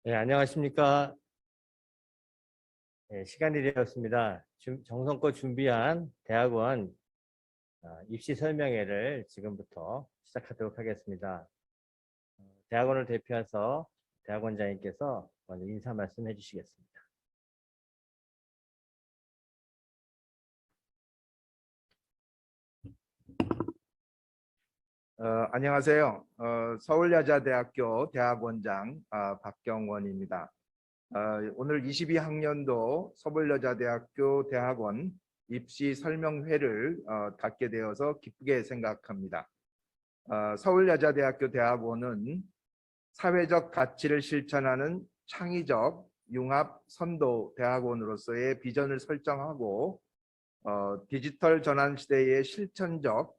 네, 안녕하십니까. 네, 시간이 되었습니다. 정성껏 준비한 대학원 입시 설명회를 지금부터 시작하도록 하겠습니다. 대학원을 대표해서 대학원장님께서 먼저 인사 말씀해 주시겠습니다. 안녕하세요. 서울여자대학교 대학원장 박경원입니다. 오늘 22학년도 서울여자대학교 대학원 입시 설명회를 갖게 되어서 기쁘게 생각합니다. 서울여자대학교 대학원은 사회적 가치를 실천하는 창의적 융합 선도 대학원으로서의 비전을 설정하고 디지털 전환 시대의 실천적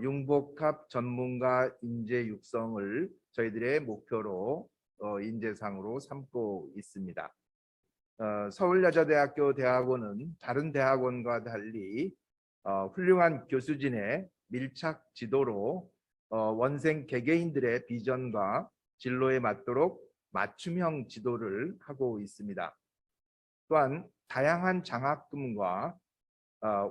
융복합 전문가 인재 육성을 저희들의 목표로 인재상으로 삼고 있습니다. 서울여자대학교 대학원은 다른 대학원과 달리 훌륭한 교수진의 밀착 지도로 원생 개개인들의 비전과 진로에 맞도록 맞춤형 지도를 하고 있습니다. 또한 다양한 장학금과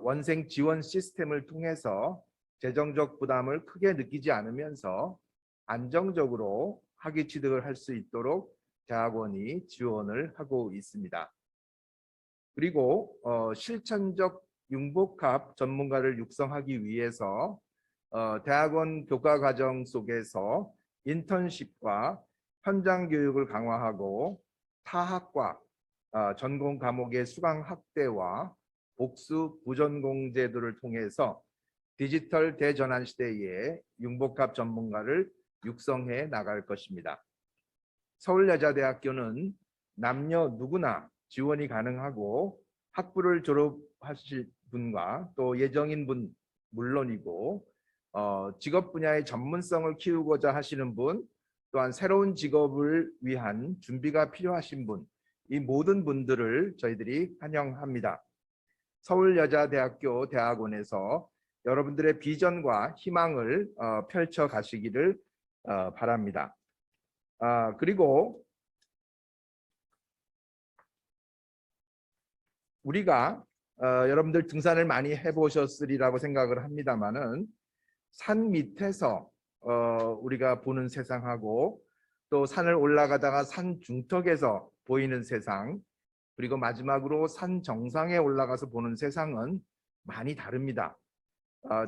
원생 지원 시스템을 통해서 재정적 부담을 크게 느끼지 않으면서 안정적으로 학위 취득을 할 수 있도록 대학원이 지원을 하고 있습니다. 그리고 실천적 융복합 전문가를 육성하기 위해서 대학원 교과 과정 속에서 인턴십과 현장 교육을 강화하고 타학과 전공 과목의 수강 확대와 복수 부전공 제도를 통해서 디지털 대전환 시대에 융복합 전문가를 육성해 나갈 것입니다. 서울여자대학교는 남녀 누구나 지원이 가능하고 학부를 졸업하실 분과 또 예정인 분 물론이고 직업 분야의 전문성을 키우고자 하시는 분 또한 새로운 직업을 위한 준비가 필요하신 분 이 모든 분들을 저희들이 환영합니다. 서울여자대학교 대학원에서 여러분들의 비전과 희망을 펼쳐 가시기를 바랍니다. 그리고 우리가 여러분들 등산을 많이 해보셨으리라고 생각을 합니다만은 산 밑에서 우리가 보는 세상하고 또 산을 올라가다가 산 중턱에서 보이는 세상 그리고 마지막으로 산 정상에 올라가서 보는 세상은 많이 다릅니다.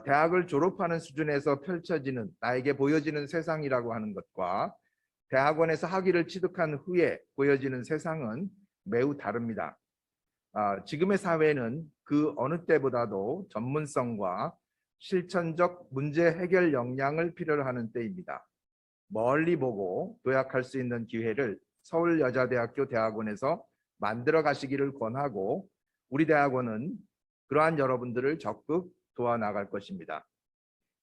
대학을 졸업하는 수준에서 펼쳐지는 나에게 보여지는 세상이라고 하는 것과 대학원에서 학위를 취득한 후에 보여지는 세상은 매우 다릅니다. 지금의 사회는 그 어느 때보다도 전문성과 실천적 문제 해결 역량을 필요로 하는 때입니다. 멀리 보고 도약할 수 있는 기회를 서울여자대학교 대학원에서 만들어 가시기를 권하고 우리 대학원은 그러한 여러분들을 적극 도와나갈 것입니다.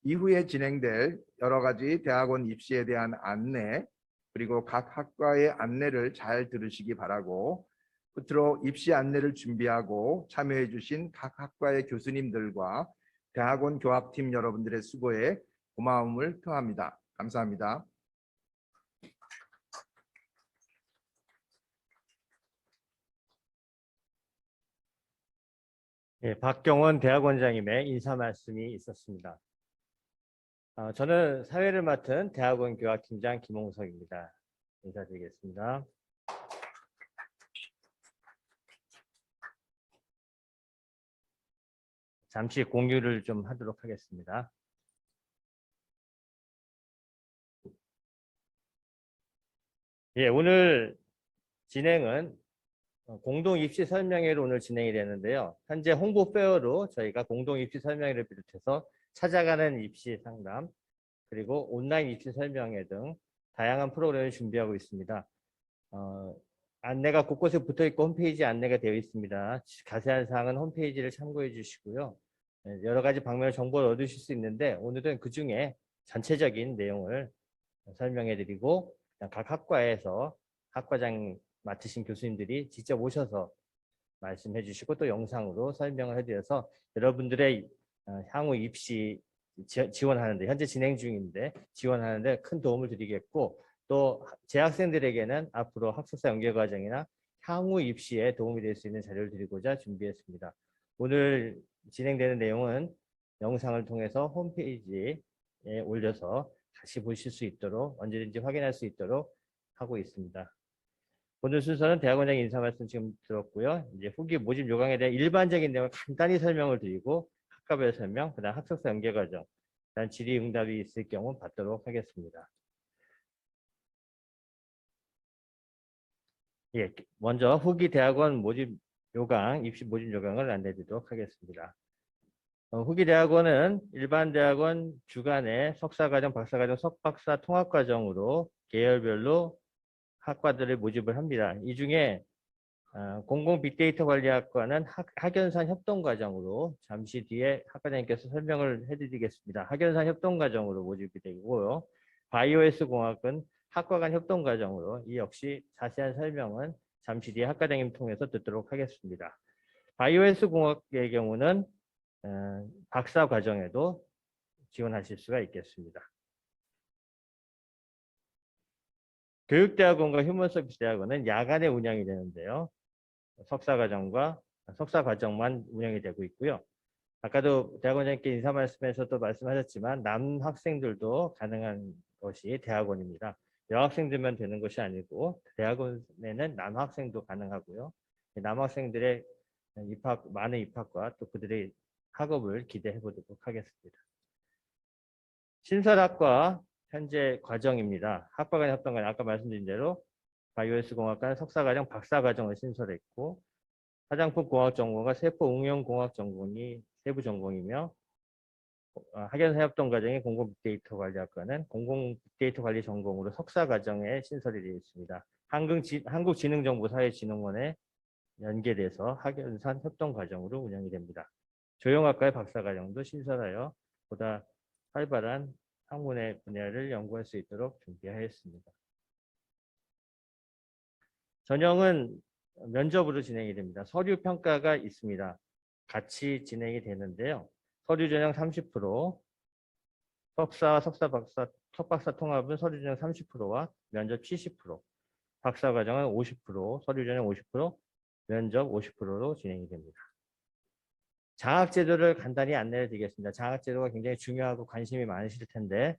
이후에 진행될 여러 가지 대학원 입시에 대한 안내 그리고 각 학과의 안내를 잘 들으시기 바라고 끝으로 입시 안내를 준비하고 참여해 주신 각 학과의 교수님들과 대학원 교학팀 여러분들의 수고에 고마움을 표합니다. 감사합니다. 예, 박경원 대학원장님의 인사 말씀이 있었습니다. 저는 사회를 맡은 대학원 교학팀장 김홍석입니다. 인사드리겠습니다. 잠시 공유를 좀 하도록 하겠습니다. 예, 오늘 진행은 공동 입시 설명회로 오늘 진행이 되는데요. 현재 홍보 페어로 저희가 공동 입시 설명회를 비롯해서 찾아가는 입시 상담 그리고 온라인 입시 설명회 등 다양한 프로그램을 준비하고 있습니다. 안내가 곳곳에 붙어 있고 홈페이지 안내가 되어 있습니다. 자세한 사항은 홈페이지를 참고해 주시고요. 여러 가지 방면의 정보를 얻으실 수 있는데 오늘은 그 중에 전체적인 내용을 설명해 드리고 각 학과에서 학과장 맡으신 교수님들이 직접 오셔서 말씀해 주시고 또 영상으로 설명을 해드려서 여러분들의 향후 입시 지원하는데 현재 진행 중인데 지원하는데 큰 도움을 드리겠고 또 재학생들에게는 앞으로 학습사 연계 과정이나 향후 입시에 도움이 될 수 있는 자료를 드리고자 준비했습니다. 오늘 진행되는 내용은 영상을 통해서 홈페이지에 올려서 다시 보실 수 있도록 언제든지 확인할 수 있도록 하고 있습니다. 오늘 순서는 대학원장 인사 말씀 지금 들었고요. 이제 후기 모집 요강에 대한 일반적인 내용을 간단히 설명을 드리고 학과별 설명, 그다음 학습사 연계 과정, 그다음 질의응답이 있을 경우 받도록 하겠습니다. 예, 먼저 후기 대학원 모집 요강, 입시 모집 요강을 안내드리도록 하겠습니다. 후기 대학원은 일반 대학원 주간에 석사과정, 박사과정, 석박사 통합과정으로 계열별로 학과들을 모집을 합니다. 이 중에 공공 빅데이터 관리학과는 학연산 협동과정으로 잠시 뒤에 학과장님께서 설명을 해드리겠습니다. 학연산 협동과정으로 모집이 되고요. 바이오S 공학은 학과 간 협동과정으로 이 역시 자세한 설명은 잠시 뒤에 학과장님 통해서 듣도록 하겠습니다. 바이오S 공학의 경우는 박사 과정에도 지원하실 수가 있겠습니다. 교육대학원과 휴먼서비스대학원은 야간에 운영이 되는데요. 석사 과정만 운영이 되고 있고요. 아까도 대학원장님께 인사 말씀에서도 말씀하셨지만 남학생들도 가능한 것이 대학원입니다. 여학생들만 되는 것이 아니고 대학원에는 남학생도 가능하고요. 남학생들의 많은 입학과 또 그들의 학업을 기대해 보도록 하겠습니다. 신설학과 현재 과정입니다. 학과 간 협동과정 아까 말씀드린 대로 바이오스 공학과는 석사과정, 박사과정을 신설했고 화장품 공학 전공과 세포 응용 공학 전공이 세부 전공이며 학연사 협동 과정의 공공 빅데이터 관리학과는 공공 빅데이터 관리 전공으로 석사 과정에 신설이 되어 있습니다. 한국지능정보사회진흥원에 연계돼서 학연산 협동 과정으로 운영이 됩니다. 조형학과의 박사 과정도 신설하여 보다 활발한 학문의 분야를 연구할 수 있도록 준비하였습니다. 전형은 면접으로 진행이 됩니다. 서류 평가가 있습니다. 같이 진행이 되는데요. 서류 전형 30%, 석박사 통합은 서류 전형 30%와 면접 70%, 박사 과정은 50%, 서류 전형 50%, 면접 50%로 진행이 됩니다. 장학제도를 간단히 안내를 드리겠습니다. 장학제도가 굉장히 중요하고 관심이 많으실 텐데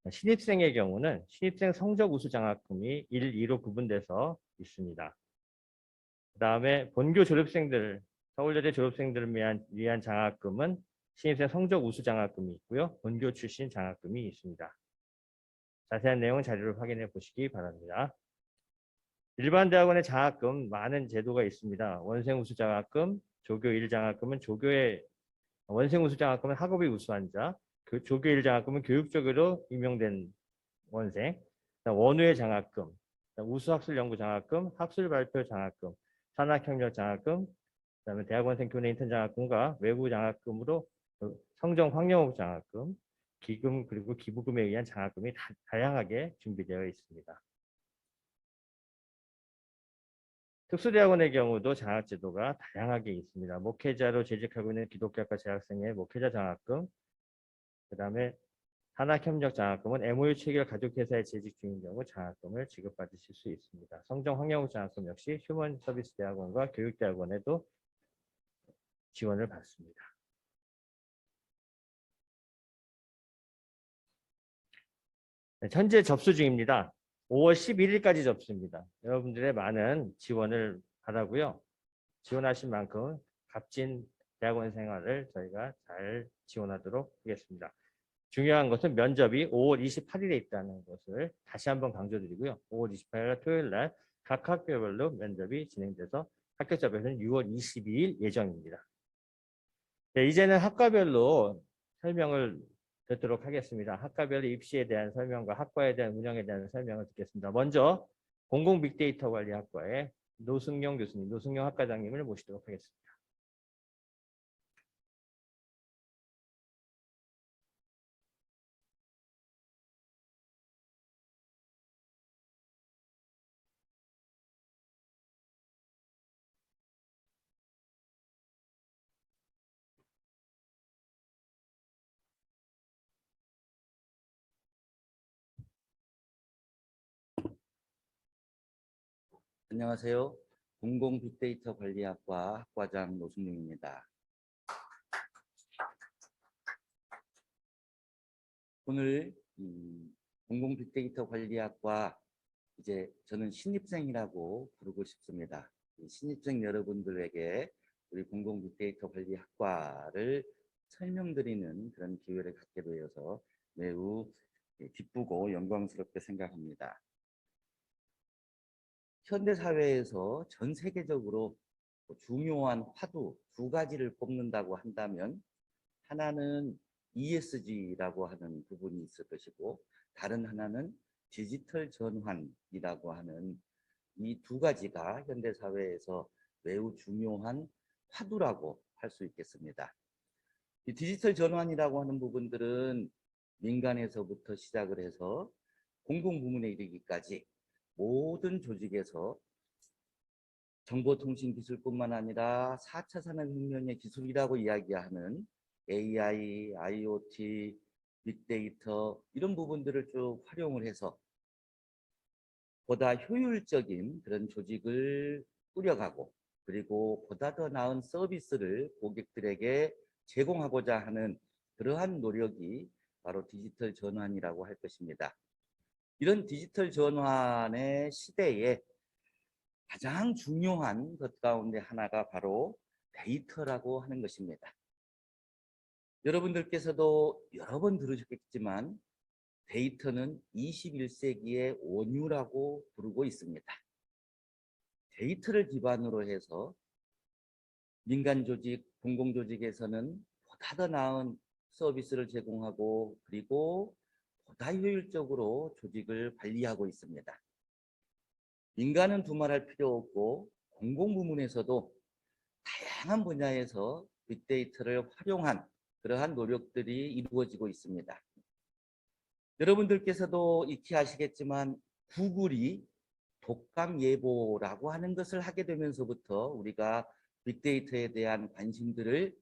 신입생의 경우는 신입생 성적 우수 장학금이 1, 2로 구분돼서 있습니다. 그 다음에 본교 졸업생들, 서울여대 졸업생들을 위한 장학금은 신입생 성적 우수 장학금이 있고요. 본교 출신 장학금이 있습니다. 자세한 내용은 자료를 확인해 보시기 바랍니다. 일반 대학원의 장학금 많은 제도가 있습니다. 원생 우수 장학금, 조교 1 장학금은 원생 우수 장학금은 학업이 우수한 자, 조교 1 장학금은 교육적으로 임용된 원생, 원우의 장학금, 우수학술 연구 장학금, 학술 발표 장학금, 산학협력 장학금, 그다음에 대학원생 교내 인턴 장학금과 외부 장학금으로 성정 황영옥 장학금, 기금 그리고 기부금에 의한 장학금이 다양하게 준비되어 있습니다. 특수대학원의 경우도 장학제도가 다양하게 있습니다. 목회자로 재직하고 있는 기독교학과 재학생의 목회자 장학금, 그 다음에 산학협력 장학금은 MOU 체결 가족회사에 재직 중인 경우 장학금을 지급받으실 수 있습니다. 성정 황영욱 장학금 역시 휴먼서비스대학원과 교육대학원에도 지원을 받습니다. 네, 현재 접수 중입니다. 5월 11일까지 접수입니다. 여러분들의 많은 지원을 바라고요. 지원하신 만큼 값진 대학원 생활을 저희가 잘 지원하도록 하겠습니다. 중요한 것은 면접이 5월 28일에 있다는 것을 다시 한번 강조드리고요. 5월 28일 토요일 날 각 학교별로 면접이 진행돼서 합격자 발표는 6월 22일 예정입니다. 네, 이제는 학과별로 설명을 듣도록 하겠습니다. 학과별 입시에 대한 설명과 학과에 대한 운영에 대한 설명을 듣겠습니다. 먼저 공공 빅데이터 관리학과의 노승용 교수님, 노승용 학과장님을 모시도록 하겠습니다. 안녕하세요. 공공빅데이터 관리학과 학과장 노승용입니다. 오늘 공공빅데이터 관리학과 이제 저는 신입생이라고 부르고 싶습니다. 신입생 여러분들에게 우리 공공빅데이터 관리학과를 설명드리는 그런 기회를 갖게 되어서 매우 기쁘고 영광스럽게 생각합니다. 현대사회에서 전 세계적으로 중요한 화두 두 가지를 꼽는다고 한다면 하나는 ESG라고 하는 부분이 있을 것이고 다른 하나는 디지털 전환이라고 하는 이 두 가지가 현대사회에서 매우 중요한 화두라고 할 수 있겠습니다. 이 디지털 전환이라고 하는 부분들은 민간에서부터 시작을 해서 공공부문에 이르기까지 모든 조직에서 정보통신기술뿐만 아니라 4차 산업혁명의 기술이라고 이야기하는 AI, IoT, 빅데이터 이런 부분들을 쭉 활용을 해서 보다 효율적인 그런 조직을 꾸려가고 그리고 보다 더 나은 서비스를 고객들에게 제공하고자 하는 그러한 노력이 바로 디지털 전환이라고 할 것입니다. 이런 디지털 전환의 시대에 가장 중요한 것 가운데 하나가 바로 데이터라고 하는 것입니다. 여러분들께서도 여러 번 들으셨겠지만 데이터는 21세기의 원유라고 부르고 있습니다. 데이터를 기반으로 해서 민간 조직, 공공 조직에서는 보다 더 나은 서비스를 제공하고 그리고 보다 효율적으로 조직을 관리하고 있습니다. 민간은 두말할 필요 없고 공공부문에서도 다양한 분야에서 빅데이터를 활용한 그러한 노력들이 이루어지고 있습니다. 여러분들께서도 익히 아시겠지만 구글이 독감 예보라고 하는 것을 하게 되면서부터 우리가 빅데이터에 대한 관심들을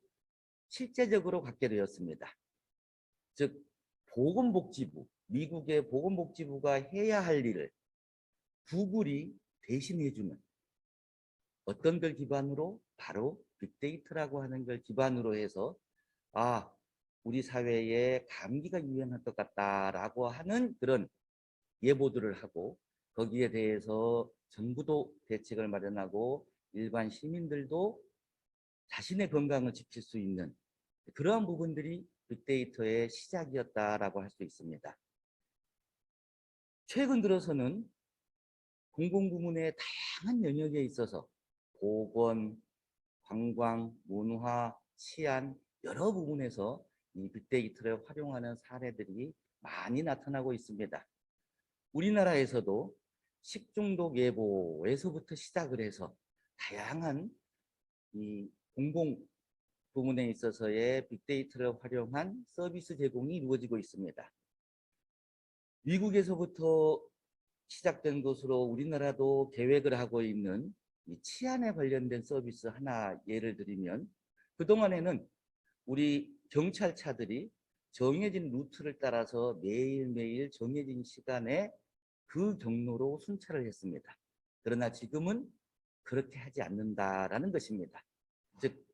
실제적으로 갖게 되었습니다. 즉 보건복지부, 미국의 보건복지부가 해야 할 일을 구글이 대신해주는 어떤 걸 기반으로? 바로 빅데이터라고 하는 걸 기반으로 해서 우리 사회에 감기가 유행할 것 같다라고 하는 그런 예보들을 하고 거기에 대해서 정부도 대책을 마련하고 일반 시민들도 자신의 건강을 지킬 수 있는 그러한 부분들이 빅데이터의 시작이었다라고 할 수 있습니다. 최근 들어서는 공공부문의 다양한 영역에 있어서 보건, 관광, 문화, 치안 여러 부분에서 이 빅데이터를 활용하는 사례들이 많이 나타나고 있습니다. 우리나라에서도 식중독 예보에서부터 시작을 해서 다양한 이 공공 부문에 있어서의 빅데이터를 활용한 서비스 제공이 이루어지고 있습니다. 미국에서부터 시작된 것으로 우리나라도 계획을 하고 있는 이 치안에 관련된 서비스 하나 예를 들면 그동안에는 우리 경찰차들이 정해진 루트를 따라서 매일매일 정해진 시간에 그 경로로 순찰을 했습니다. 그러나 지금은 그렇게 하지 않는다라는 것입니다. 즉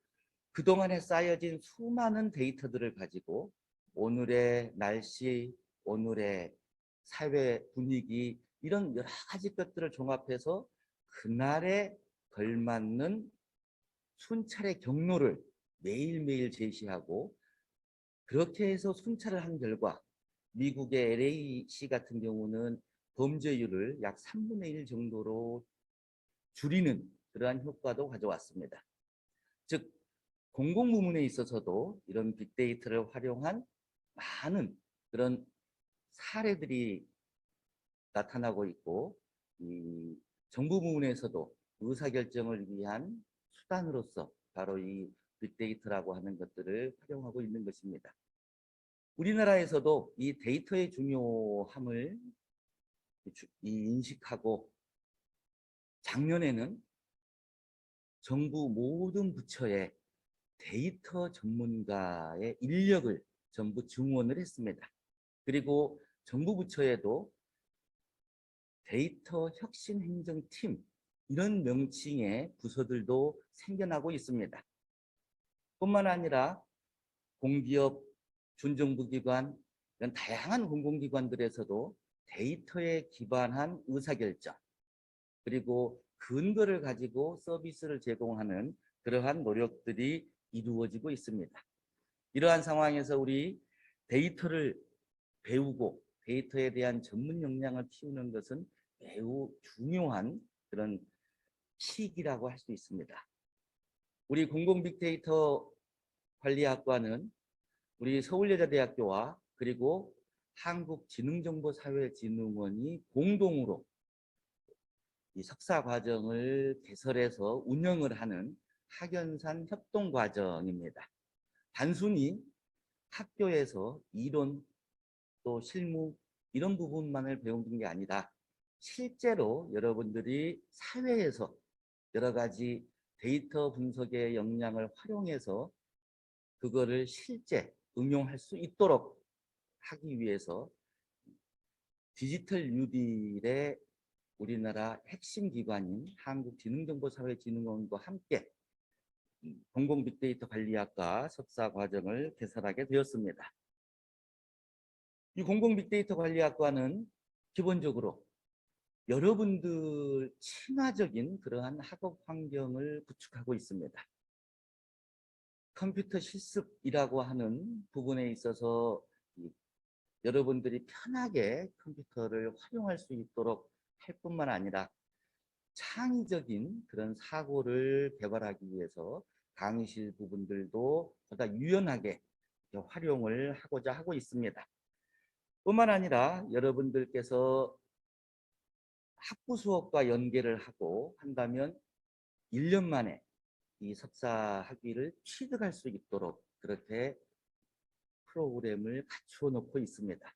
그동안에 쌓여진 수많은 데이터들을 가지고 오늘의 날씨, 오늘의 사회 분위기 이런 여러 가지 것들을 종합해서 그날에 걸맞는 순찰의 경로를 매일매일 제시하고 그렇게 해서 순찰을 한 결과 미국의 LA시 같은 경우는 범죄율을 약 3분의 1 정도로 줄이는 그러한 효과도 가져왔습니다. 즉 공공부문에 있어서도 이런 빅데이터를 활용한 많은 그런 사례들이 나타나고 있고 이 정부 부문에서도 의사결정을 위한 수단으로서 바로 이 빅데이터라고 하는 것들을 활용하고 있는 것입니다. 우리나라에서도 이 데이터의 중요함을 인식하고 작년에는 정부 모든 부처에 데이터 전문가의 인력을 전부 증원을 했습니다. 그리고 정부 부처에도 데이터 혁신행정팀 이런 명칭의 부서들도 생겨나고 있습니다. 뿐만 아니라 공기업, 준정부기관, 이런 다양한 공공기관들에서도 데이터에 기반한 의사결정, 그리고 근거를 가지고 서비스를 제공하는 그러한 노력들이 이루어지고 있습니다. 이러한 상황에서 우리 데이터를 배우고 데이터에 대한 전문 역량을 키우는 것은 매우 중요한 그런 시기라고 할 수 있습니다. 우리 공공빅데이터 관리학과는 우리 서울여자대학교와 그리고 한국지능정보사회진흥원이 공동으로 이 석사 과정을 개설해서 운영을 하는 학연산 협동 과정입니다. 단순히 학교에서 이론 또 실무 이런 부분만을 배우는 게 아니라 실제로 여러분들이 사회에서 여러 가지 데이터 분석의 역량을 활용해서 그거를 실제 응용할 수 있도록 하기 위해서 디지털 뉴딜의 우리나라 핵심 기관인 한국지능정보사회진흥원과 함께 공공빅데이터 관리학과 석사 과정을 개설하게 되었습니다. 이 공공빅데이터 관리학과는 기본적으로 여러분들 친화적인 그러한 학업 환경을 구축하고 있습니다. 컴퓨터 실습이라고 하는 부분에 있어서 여러분들이 편하게 컴퓨터를 활용할 수 있도록 할 뿐만 아니라 창의적인 그런 사고를 개발하기 위해서 강의실 부분들도 보다 유연하게 활용을 하고자 하고 있습니다. 뿐만 아니라 여러분들께서 학부 수업과 연계를 하고 한다면 1년 만에 이 석사 학위를 취득할 수 있도록 그렇게 프로그램을 갖추어 놓고 있습니다.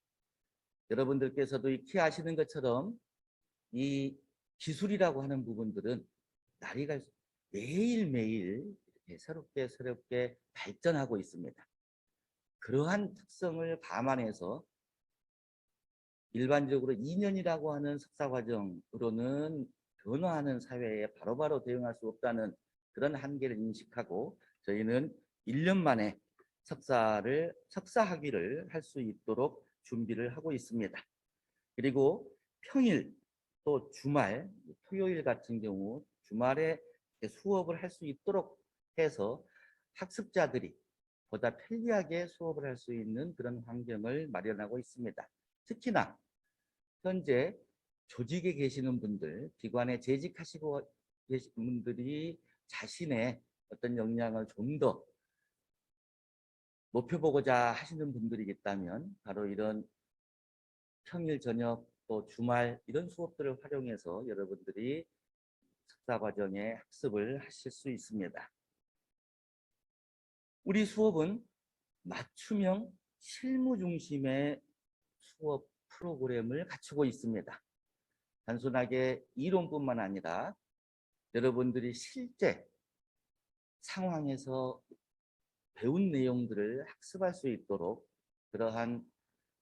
여러분들께서도 익히 아시는 것처럼 이 기술이라고 하는 부분들은 날이 갈수록 매일매일 이렇게 새롭게 발전하고 있습니다. 그러한 특성을 감안해서 일반적으로 2년이라고 하는 석사 과정으로는 변화하는 사회에 바로바로 대응할 수 없다는 그런 한계를 인식하고 저희는 1년 만에 석사 학위를 할 수 있도록 준비를 하고 있습니다. 그리고 평일 또 주말, 토요일 같은 경우 주말에 수업을 할 수 있도록 해서 학습자들이 보다 편리하게 수업을 할 수 있는 그런 환경을 마련하고 있습니다. 특히나 현재 조직에 계시는 분들, 기관에 재직하시고 계신 분들이 자신의 어떤 역량을 좀 더 높여보고자 하시는 분들이 있다면 바로 이런 평일 저녁 또 주말 이런 수업들을 활용해서 여러분들이 석사 과정에 학습을 하실 수 있습니다. 우리 수업은 맞춤형 실무 중심의 수업 프로그램을 갖추고 있습니다. 단순하게 이론뿐만 아니라 여러분들이 실제 상황에서 배운 내용들을 학습할 수 있도록 그러한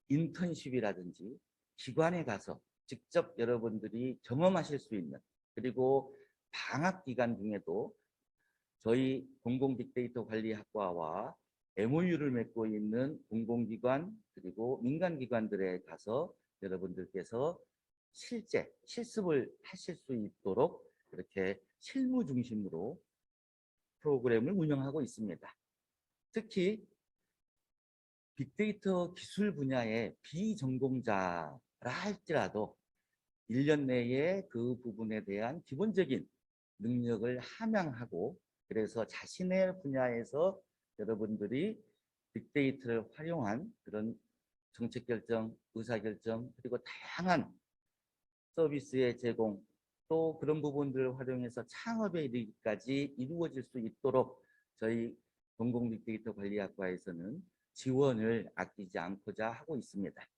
인턴십이라든지 기관에 가서 직접 여러분들이 경험하실 수 있는, 그리고 방학 기간 중에도 저희 공공빅데이터 관리학과와 MOU를 맺고 있는 공공기관 그리고 민간기관들에 가서 여러분들께서 실제 실습을 하실 수 있도록 이렇게 실무 중심으로 프로그램을 운영하고 있습니다. 특히 빅데이터 기술 분야의 비전공자라 할지라도 1년 내에 그 부분에 대한 기본적인 능력을 함양하고, 그래서 자신의 분야에서 여러분들이 빅데이터를 활용한 그런 정책결정, 의사결정, 그리고 다양한 서비스의 제공, 또 그런 부분들을 활용해서 창업에 이르기까지 이루어질 수 있도록 저희 공공빅데이터 관리학과에서는 지원을 아끼지 않고자 하고 있습니다.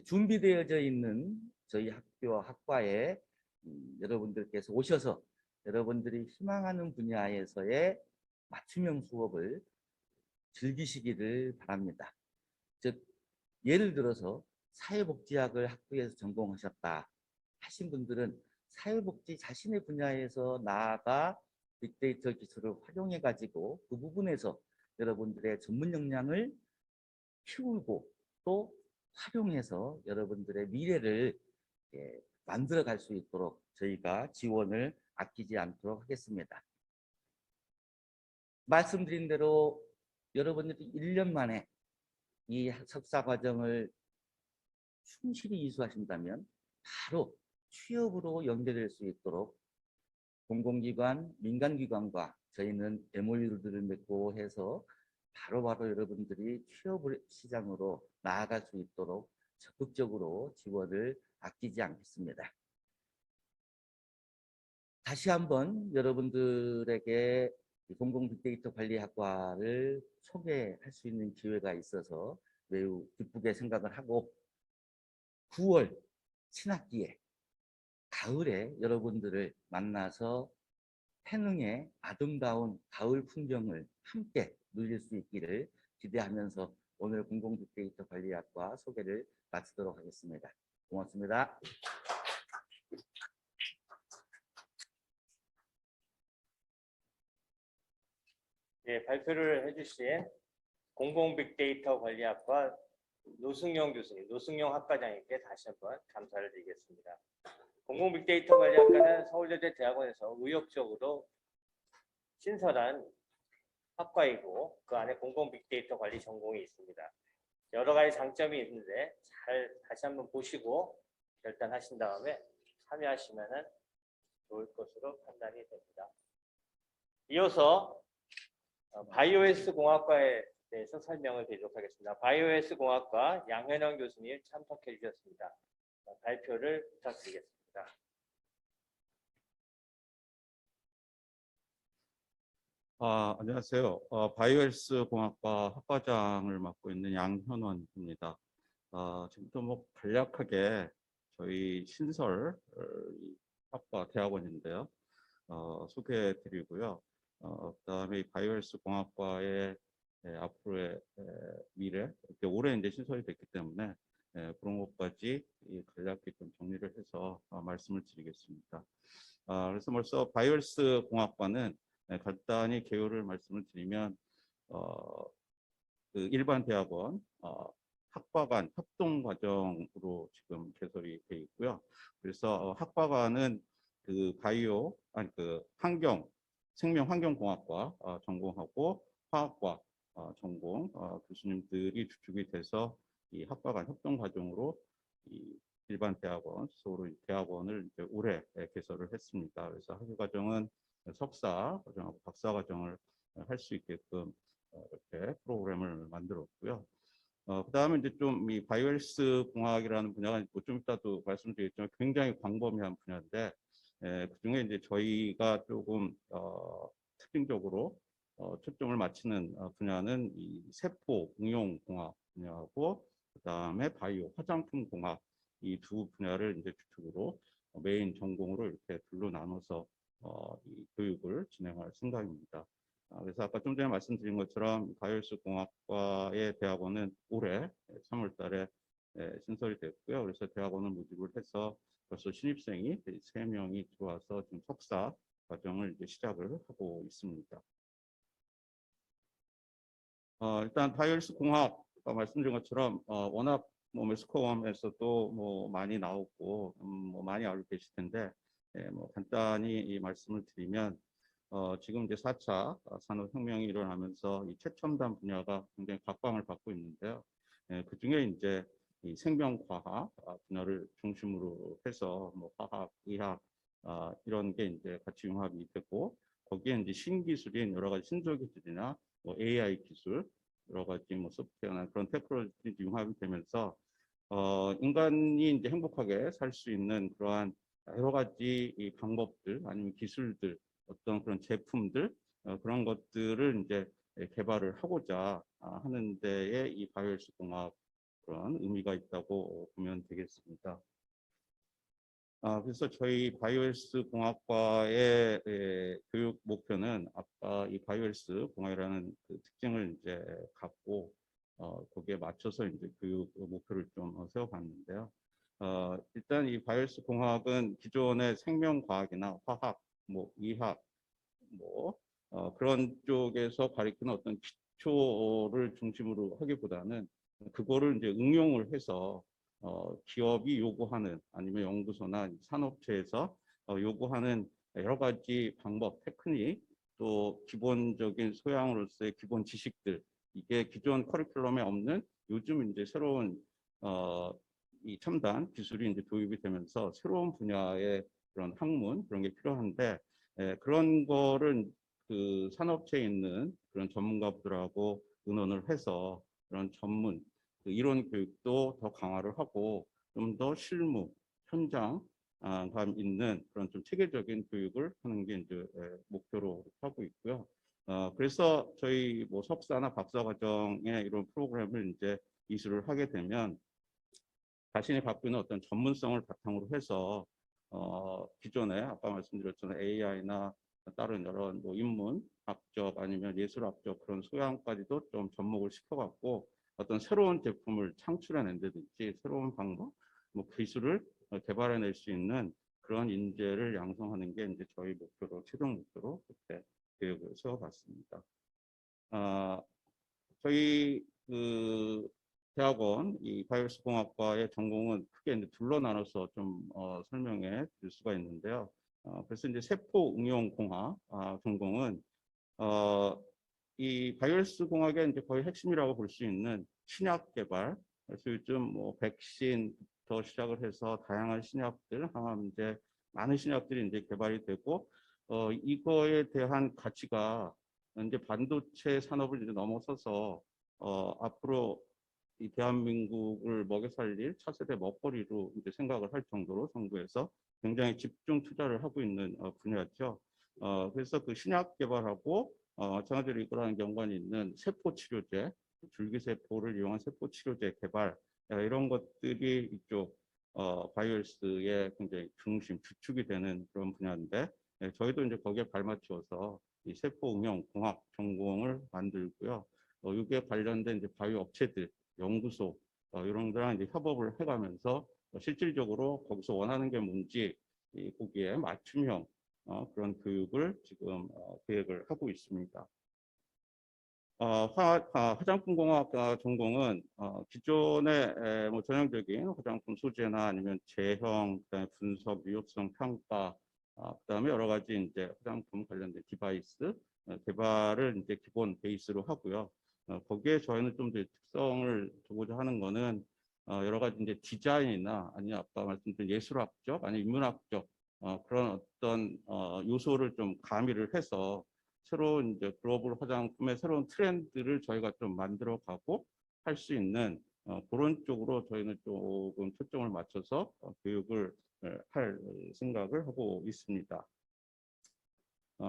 준비되어져 있는 저희 학과에 여러분들께서 오셔서 여러분들이 희망하는 분야에서의 맞춤형 수업을 즐기시기를 바랍니다. 즉 예를 들어서 사회복지학을 학부에서 전공하셨다 하신 분들은 사회복지 자신의 분야에서 나아가 빅데이터 기술을 활용해 가지고 그 부분에서 여러분들의 전문 역량을 키우고 또 활용해서 여러분들의 미래를 만들어 갈 수 있도록 저희가 지원을 아끼지 않도록 하겠습니다. 말씀드린 대로 여러분들이 1년 만에 이 석사 과정을 충실히 이수하신다면 바로 취업으로 연계될 수 있도록 공공기관, 민간기관과 저희는 MOU들을 맺고 해서 바로바로 여러분들이 취업 시장으로 나아갈 수 있도록 적극적으로 지원을 아끼지 않겠습니다. 다시 한번 여러분들에게 공공빅데이터 관리학과를 소개할 수 있는 기회가 있어서 매우 기쁘게 생각을 하고 9월 신학기에 가을에 여러분들을 만나서 태능의 아름다운 가을 풍경을 함께 누릴 수 있기를 기대하면서 오늘 공공빅데이터 관리학과 소개를 마치도록 하겠습니다. 고맙습니다. 예, 발표를 해주신 공공빅데이터 관리학과 노승용 교수님, 노승용 학과장님께 다시 한번 감사를 드리겠습니다. 공공빅데이터 관리학과는 서울여대 대학원에서 의욕적으로 신설한 학과이고 그 안에 공공빅데이터 관리 전공이 있습니다. 여러 가지 장점이 있는데 잘 다시 한번 보시고 결단하신 다음에 참여하시면 좋을 것으로 판단이 됩니다. 이어서 바이오S 공학과에 대해서 설명을 드리도록 하겠습니다. 바이오S 공학과 양현영 교수님 참석해 주셨습니다. 발표를 부탁드리겠습니다. 안녕하세요. 바이오헬스 공학과 학과장을 맡고 있는 양현원입니다. 지금부터 뭐 간략하게 저희 신설 학과 대학원인데요. 소개해 드리고요. 그다음에 바이오헬스 공학과의 앞으로의 미래, 올해 이제 신설이 됐기 때문에 그런 것까지 간략히 좀 정리를 해서 말씀을 드리겠습니다. 그래서 벌써 바이오헬스 공학과는 간단히 개요를 말씀을 드리면 그 일반 대학원 학과 간 협동 과정으로 지금 개설이 되어 있고요. 그래서 학과 간은 그 생명 환경공학과 전공하고 화학과 전공 교수님들이 주축이 돼서 이 학과 간 협동 과정으로 이 일반 대학원, 서울 대학원을 이제 올해 개설을 했습니다. 그래서 학위 과정은 석사 과정하고 박사 과정을 할 수 있게끔 이렇게 프로그램을 만들었고요. 그다음에 이제 좀 이 바이오헬스 공학이라는 분야가 좀 이따도 말씀드리겠지만 굉장히 광범위한 분야인데 그중에 이제 저희가 조금 특징적으로 초점을 맞추는 분야는 이 세포 응용 공학 분야하고 그다음에 바이오 화장품 공학 이 두 분야를 이제 주축으로 메인 전공으로 이렇게 둘로 나눠서 이 교육을 진행할 생각입니다. 그래서 아까 좀 전에 말씀드린 것처럼 바이오스 공학과의 대학원은 올해 3월 달에 신설이 됐고요. 그래서 대학원을 모집을 해서 벌써 신입생이 3명이 들어와서 지금 석사 과정을 이제 시작을 하고 있습니다. 일단 바이오스 공학 말씀드린 것처럼 워낙 매스컴에서도 뭐 많이 나오고 뭐 많이 알고 계실 텐데 뭐 간단히 이 말씀을 드리면 지금 이제 4차 산업혁명이 일어나면서 이 최첨단 분야가 굉장히 각광을 받고 있는데요. 그 중에 이제 이 생명과학 분야를 중심으로 해서 뭐 화학, 의학 이런 게 이제 같이 융합이 되고 거기에 이제 신기술인 여러 가지 신소기술이나 뭐 AI 기술 여러 가지 뭐 소프트웨어나 그런 테크놀로지 융합이 되면서 인간이 이제 행복하게 살 수 있는 그러한 여러 가지 이 방법들 아니면 기술들 어떤 그런 제품들 그런 것들을 이제 개발을 하고자 하는 데에 이 바이오헬스 공학 그런 의미가 있다고 보면 되겠습니다. 그래서 저희 바이오헬스 공학과의 교육 목표는 아까 이 바이오헬스 공학이라는 그 특징을 이제 갖고 거기에 맞춰서 이제 교육 목표를 좀 세워봤는데요. 일단 이 바이오스 공학은 기존의 생명과학이나 화학, 뭐 의학, 뭐 그런 쪽에서 가리키는 어떤 기초를 중심으로 하기보다는 그거를 이제 응용을 해서 기업이 요구하는 아니면 연구소나 산업체에서 요구하는 여러 가지 방법, 테크닉, 또 기본적인 소양으로서의 기본 지식들, 이게 기존 커리큘럼에 없는 요즘 이제 새로운 이 첨단 기술이 이제 도입이 되면서 새로운 분야의 그런 학문 그런 게 필요한데, 그런 거를 그 산업체에 있는 그런 전문가들하고 의논을 해서 그런 전문 그 이론 교육도 더 강화를 하고 좀 더 실무 현장 감 있는 그런 좀 체계적인 교육을 하는 게 이제 목표로 하고 있고요. 그래서 저희 뭐 석사나 박사 과정에 이런 프로그램을 이제 이수를 하게 되면 자신이 갖고 있는 어떤 전문성을 바탕으로 해서 기존에 아까 말씀드렸던 AI나 다른 여러 뭐 인문학적 아니면 예술학적 그런 소양까지도 좀 접목을 시켜갖고 어떤 새로운 제품을 창출해낸다든지 새로운 방법, 뭐 기술을 개발해낼 수 있는 그런 인재를 양성하는 게 이제 저희 목표로 최종 목표로 그때 계획을 세워봤습니다. 저희 그 대학원 이 바이오스 공학과의 전공은 크게 이제 둘로 나눠서 좀 설명해 드릴 수가 있는데요. 그래서 이제 세포 응용 공학 전공은 이 바이오스 공학의 이제 거의 핵심이라고 볼 수 있는 신약 개발. 그래서 요즘 뭐 백신부터 시작을 해서 다양한 신약들, 항암제 많은 신약들이 이제 개발이 되고 이거에 대한 가치가 이제 반도체 산업을 이제 넘어서서 앞으로 이 대한민국을 먹여 살릴 차세대 먹거리로 이제 생각을 할 정도로 정부에서 굉장히 집중 투자를 하고 있는 분야죠. 그래서 그 신약 개발하고 마찬가지로 이거랑 연관이 있는 세포 치료제, 줄기세포를 이용한 세포 치료제 개발 이런 것들이 이쪽 바이오스의 굉장히 중심, 주축이 되는 그런 분야인데 저희도 이제 거기에 발맞추어서 이 세포 응용 공학 전공을 만들고요. 이게 관련된 이제 바이오 업체들, 연구소 이런 데랑 이제 협업을 해가면서 실질적으로 거기서 원하는 게 뭔지 거기에 맞춤형 그런 교육을 지금 계획을 하고 있습니다. 화장품공학 전공은 기존의 뭐 전형적인 화장품 소재나 아니면 제형, 그다음에 분석, 유효성 평가, 그다음에 여러 가지 이제 화장품 관련된 디바이스 개발을 이제 기본 베이스로 하고요. 거기에 저희는 좀 더 특성을 두고자 하는 거는 여러 가지 이제 디자인이나 아니면 아까 말씀드린 예술학적, 아니면 인문학적 그런 어떤 요소를 좀 가미를 해서 새로운 이제 글로벌 화장품의 새로운 트렌드를 저희가 좀 만들어가고 할 수 있는 그런 쪽으로 저희는 조금 초점을 맞춰서 교육을 할 생각을 하고 있습니다.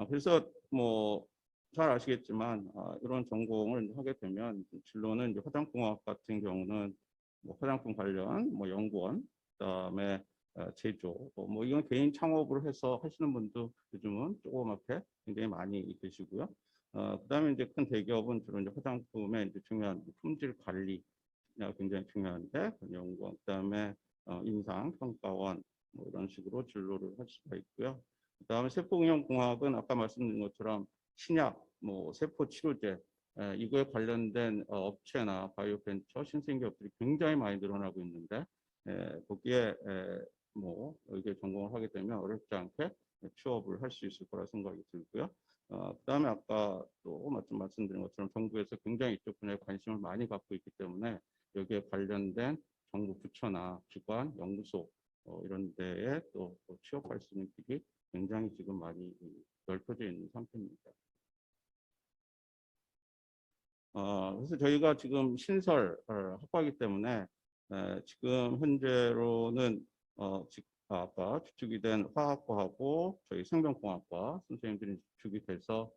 그래서 뭐 잘 아시겠지만 이런 전공을 하게 되면 진로는 이제 화장품공학 같은 경우는 뭐 화장품 관련 뭐 연구원, 그다음에 제조, 뭐 이건 개인 창업을 해서 하시는 분도 요즘은 조그맣게 굉장히 많이 계시고요. 그다음에 이제 큰 대기업은 주로 이제 화장품의 이제 중요한 품질 관리가 굉장히 중요한데 연구원, 그다음에 임상 평가원 뭐 이런 식으로 진로를 할 수가 있고요. 그다음에 세포응용공학은 아까 말씀드린 것처럼 신약, 뭐 세포 치료제 이거에 관련된 업체나 바이오벤처 신생기업들이 굉장히 많이 늘어나고 있는데 거기에 뭐 이게 전공을 하게 되면 어렵지 않게 취업을 할 수 있을 거라 생각이 들고요. 그다음에 아까 또 말씀드린 것처럼 정부에서 굉장히 이쪽 분야에 관심을 많이 갖고 있기 때문에 여기에 관련된 정부 부처나 기관, 연구소 이런 데에 또 취업할 수 있는 길이 굉장히 지금 많이 넓혀져 있는 상태입니다. 그래서 저희가 지금 신설 학과이기 때문에 지금 현재로는 아까 주축이 된 화학과하고 저희 생명공학과 선생님들이 주축이 돼서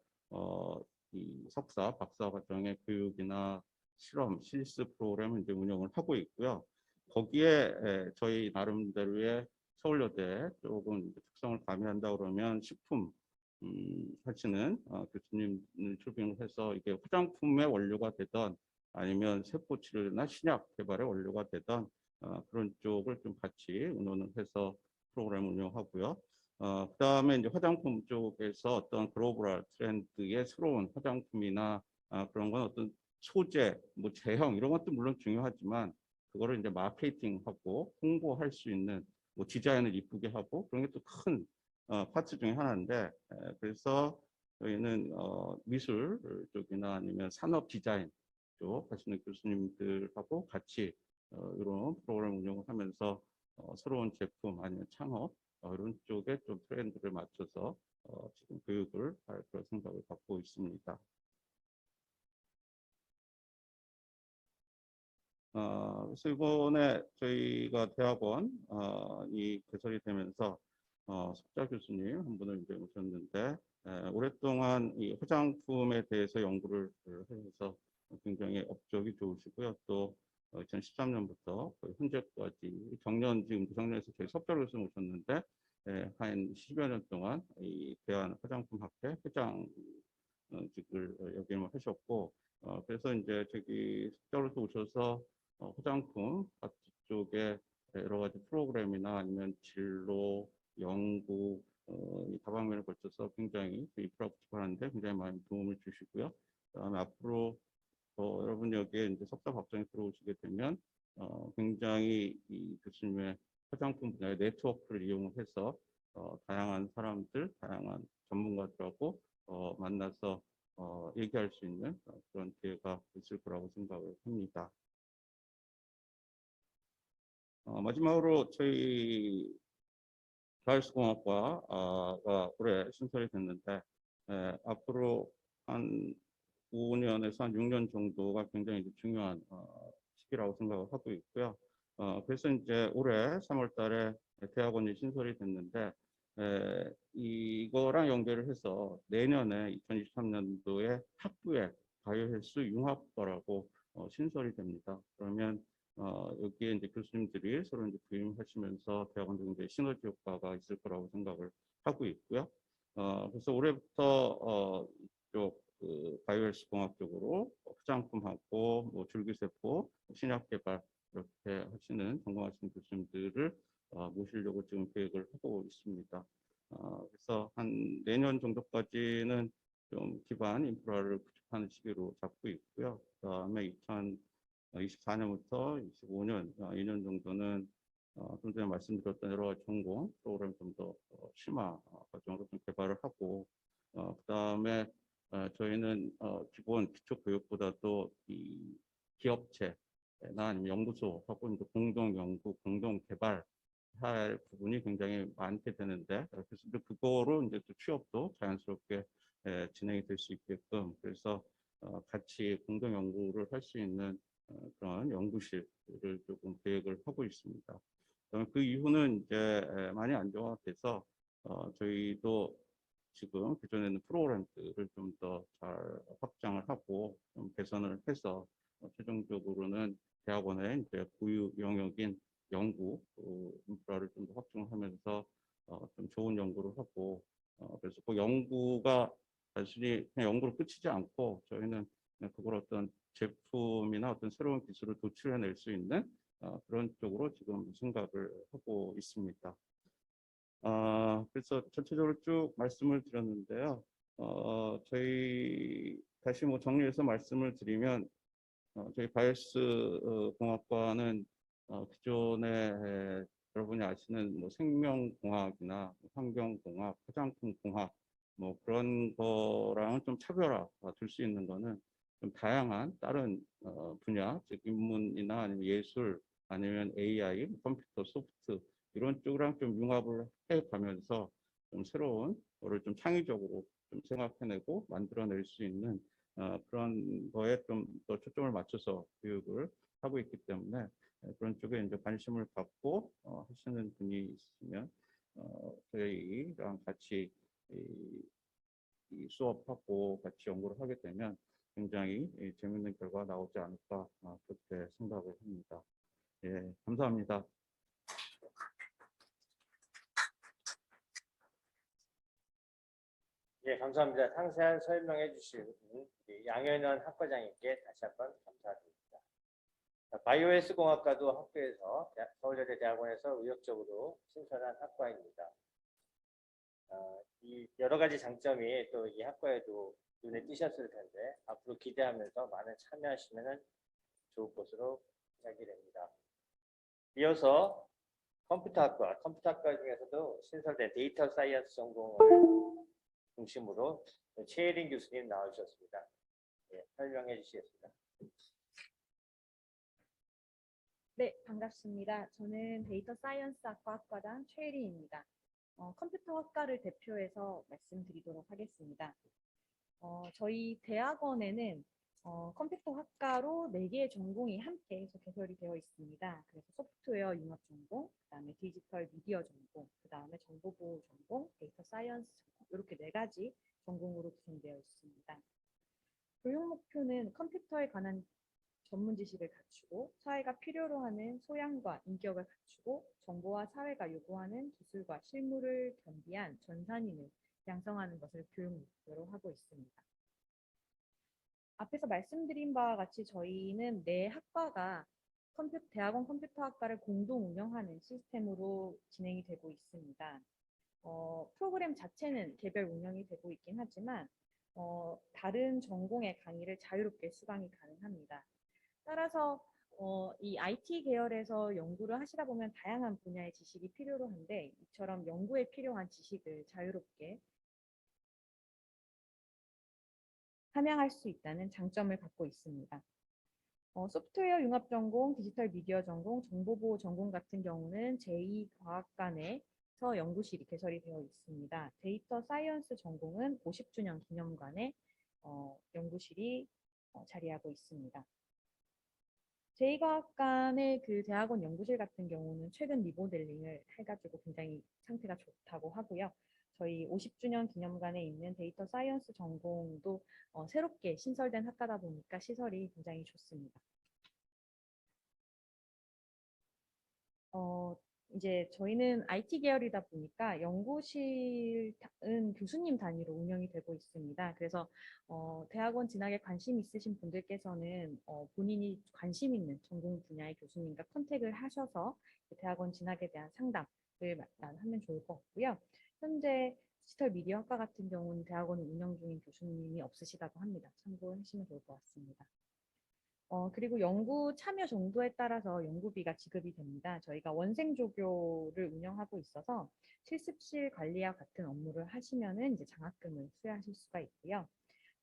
이 석사, 박사 과정의 교육이나 실험, 실습 프로그램을 이제 운영을 하고 있고요. 거기에 저희 나름대로의 서울여대 조금 특성을 가미한다 그러면 식품 하시는 교수님을 초빙을 해서 이게 화장품의 원료가 되던 아니면 세포 치료나 신약 개발의 원료가 되던 그런 쪽을 좀 같이 의논을 해서 프로그램을 운영하고요. 그다음에 이제 화장품 쪽에서 어떤 글로벌 트렌드의 새로운 화장품이나 그런 건 어떤 소재, 뭐 제형 이런 것도 물론 중요하지만 그거를 이제 마케팅하고 홍보할 수 있는 뭐 디자인을 이쁘게 하고 그런 게 또 큰 파트 중에 하나인데 그래서 저희는 미술 쪽이나 아니면 산업 디자인 쪽 하시는 교수님들하고 같이 이런 프로그램 운영을 하면서 새로운 제품 아니면 창업 이런 쪽에 좀 트렌드를 맞춰서 지금 교육을 할 그런 생각을 갖고 있습니다. 그래서 이번에 저희가 대학원이 개설이 되면서 석자 교수님 한 분을 이제 모셨는데 오랫동안 이 화장품에 대해서 연구를 해서 굉장히 업적이 좋으시고요. 또 2013년부터 현재까지 정년 지금 구성년에서 저희 석자 교수님 모셨는데 한 10여 년 동안 이 대한 화장품학회 회장직을 역임을 하셨고 그래서 이제 저기 석자로서 오셔서 화장품 파트 쪽에 여러 가지 프로그램이나 아니면 진로, 연구 이 다방면을 거쳐서 굉장히 인프라 구축하는데 굉장히 많은 도움을 주시고요. 그다음에 앞으로 여러분 여기에 이제 석사 과정에 들어오시게 되면 굉장히 이 교수님의 화장품 분야의 네트워크를 이용해서 다양한 사람들, 다양한 전문가들하고 만나서 얘기할 수 있는 그런 기회가 있을 거라고 생각을 합니다. 마지막으로 저희 가을수공학과가 올해 신설이 됐는데 앞으로 한 5년에서 한 6년 정도가 굉장히 이제 중요한 시기라고 생각을 하고 있고요. 그래서 이제 올해 3월 달에 대학원이 신설이 됐는데 이거랑 연결을 해서 내년에 2023년도에 학부에 바이오헬스 융합과라고 신설이 됩니다. 그러면 여기에 이제 교수님들이 서로 이제 부임하시면서 대학원 등의 시너지 효과가 있을 거라고 생각을 하고 있고요. 그래서 올해부터 이쪽 그 바이오헬스 공학 쪽으로 화장품하고 뭐 줄기세포, 신약 개발 이렇게 하시는 전공하시는 교수님들을 모시려고 지금 계획을 하고 있습니다. 그래서 한 내년 정도까지는 좀 기반 인프라를 구축하는 시기로 잡고 있고요. 그다음에 2024년부터 25년 2년 정도는 좀 전에 말씀드렸던 여러 가지 전공 프로그램 좀 더 심화 과정으로 좀 개발을 하고 그다음에 저희는 기본 기초 교육보다도 이 기업체나 아니면 연구소하고 이제 공동 연구, 공동 개발 할 부분이 굉장히 많게 되는데 그래서 그거로 이제 또 취업도 자연스럽게 진행이 될 수 있게끔 그래서 같이 공동 연구를 할 수 있는 그런 연구실을 조금 계획을 하고 있습니다. 그 이후는 이제 많이 안정화돼서 저희도 지금 기존에는 프로그램들을 좀 더 잘 확장을 하고 좀 개선을 해서 최종적으로는 대학원의 이제 고유 영역인 연구 인프라를 좀 더 확충하면서 좀 좋은 연구를 하고 그래서 그 연구가 단순히 그냥 연구로 끝이지 않고 저희는 그냥 그걸 어떤 제품이나 어떤 새로운 기술을 도출해낼 수 있는 그런 쪽으로 지금 생각을 하고 있습니다. 그래서 전체적으로 쭉 말씀을 드렸는데요. 저희 다시 뭐 정리해서 말씀을 드리면 저희 바이오스 공학과는 기존에 여러분이 아시는 뭐 생명공학이나 환경공학, 화장품공학 뭐 그런 거랑은 좀 차별화 둘 수 있는 거는 좀 다양한 다른 분야, 즉 인문이나 아니면 예술 아니면 AI, 컴퓨터, 소프트 이런 쪽이랑 좀 융합을 해가면서 좀 새로운 거를 좀 창의적으로 좀 생각해내고 만들어낼 수 있는 그런 거에 좀 더 초점을 맞춰서 교육을 하고 있기 때문에 그런 쪽에 이제 관심을 갖고 하시는 분이 있으면 저희랑 같이 이 수업하고 같이 연구를 하게 되면 굉장히 재밌는 결과가 나오지 않을까 그렇게 생각을 합니다. 예, 감사합니다. 예, 감사합니다. 상세한 설명해 주신 우리 양현현 학과장님께 다시 한번 감사드립니다. 바이오S 공학과도 학교에서 서울여대 대학원에서 의욕적으로 신설한 학과입니다. 이 여러 가지 장점이 또 이 학과에도 눈에 띄셨을 텐데 앞으로 기대하면서 많은 참여하시면 좋을 것으로 생각이 됩니다. 이어서 컴퓨터학과 중에서도 신설된 데이터 사이언스 전공을 중심으로 최예린 교수님 나와주셨습니다. 네, 설명해 주시겠습니다. 네, 반갑습니다. 저는 데이터 사이언스 학과 학과장 최예린입니다. 컴퓨터 학과를 대표해서 말씀드리도록 하겠습니다. 저희 대학원에는 컴퓨터 학과로 4개의 전공이 함께 개설이 되어 있습니다. 그래서 소프트웨어 융합 전공, 그다음에 디지털 미디어 전공, 그다음에 정보보호 전공, 데이터 사이언스 전공, 이렇게 4가지 전공으로 구성되어 있습니다. 교육 목표는 컴퓨터에 관한 전문 지식을 갖추고 사회가 필요로 하는 소양과 인격을 갖추고 정보와 사회가 요구하는 기술과 실무를 겸비한 전산인을 양성하는 것을 교육 목표로 하고 있습니다. 앞에서 말씀드린 바와 같이 저희는 내 학과가 대학원 컴퓨터학과를 공동 운영하는 시스템으로 진행이 되고 있습니다. 프로그램 자체는 개별 운영이 되고 있긴 하지만 다른 전공의 강의를 자유롭게 수강이 가능합니다. 따라서 이 IT 계열에서 연구를 하시다 보면 다양한 분야의 지식이 필요로 한데 이처럼 연구에 필요한 지식을 자유롭게 함양할 수 있다는 장점을 갖고 있습니다. 소프트웨어 융합 전공, 디지털 미디어 전공, 정보보호 전공 같은 경우는 제2과학관에서 연구실이 개설이 되어 있습니다. 데이터 사이언스 전공은 50주년 기념관에 연구실이 자리하고 있습니다. 제2과학관의 그 대학원 연구실 같은 경우는 최근 리모델링을 해가지고 굉장히 상태가 좋다고 하고요. 저희 50주년 기념관에 있는 데이터 사이언스 전공도 새롭게 신설된 학과다 보니까 시설이 굉장히 좋습니다. 이제 저희는 IT 계열이다 보니까 연구실은 교수님 단위로 운영이 되고 있습니다. 그래서 대학원 진학에 관심 있으신 분들께서는 본인이 관심 있는 전공 분야의 교수님과 컨택을 하셔서 대학원 진학에 대한 상담을 하면 좋을 것 같고요. 현재 디지털 미디어 학과 같은 경우는 대학원을 운영 중인 교수님이 없으시다고 합니다. 참고하시면 좋을 것 같습니다. 그리고 연구 참여 정도에 따라서 연구비가 지급이 됩니다. 저희가 원생조교를 운영하고 있어서 실습실 관리와 같은 업무를 하시면은 이제 장학금을 수여하실 수가 있고요.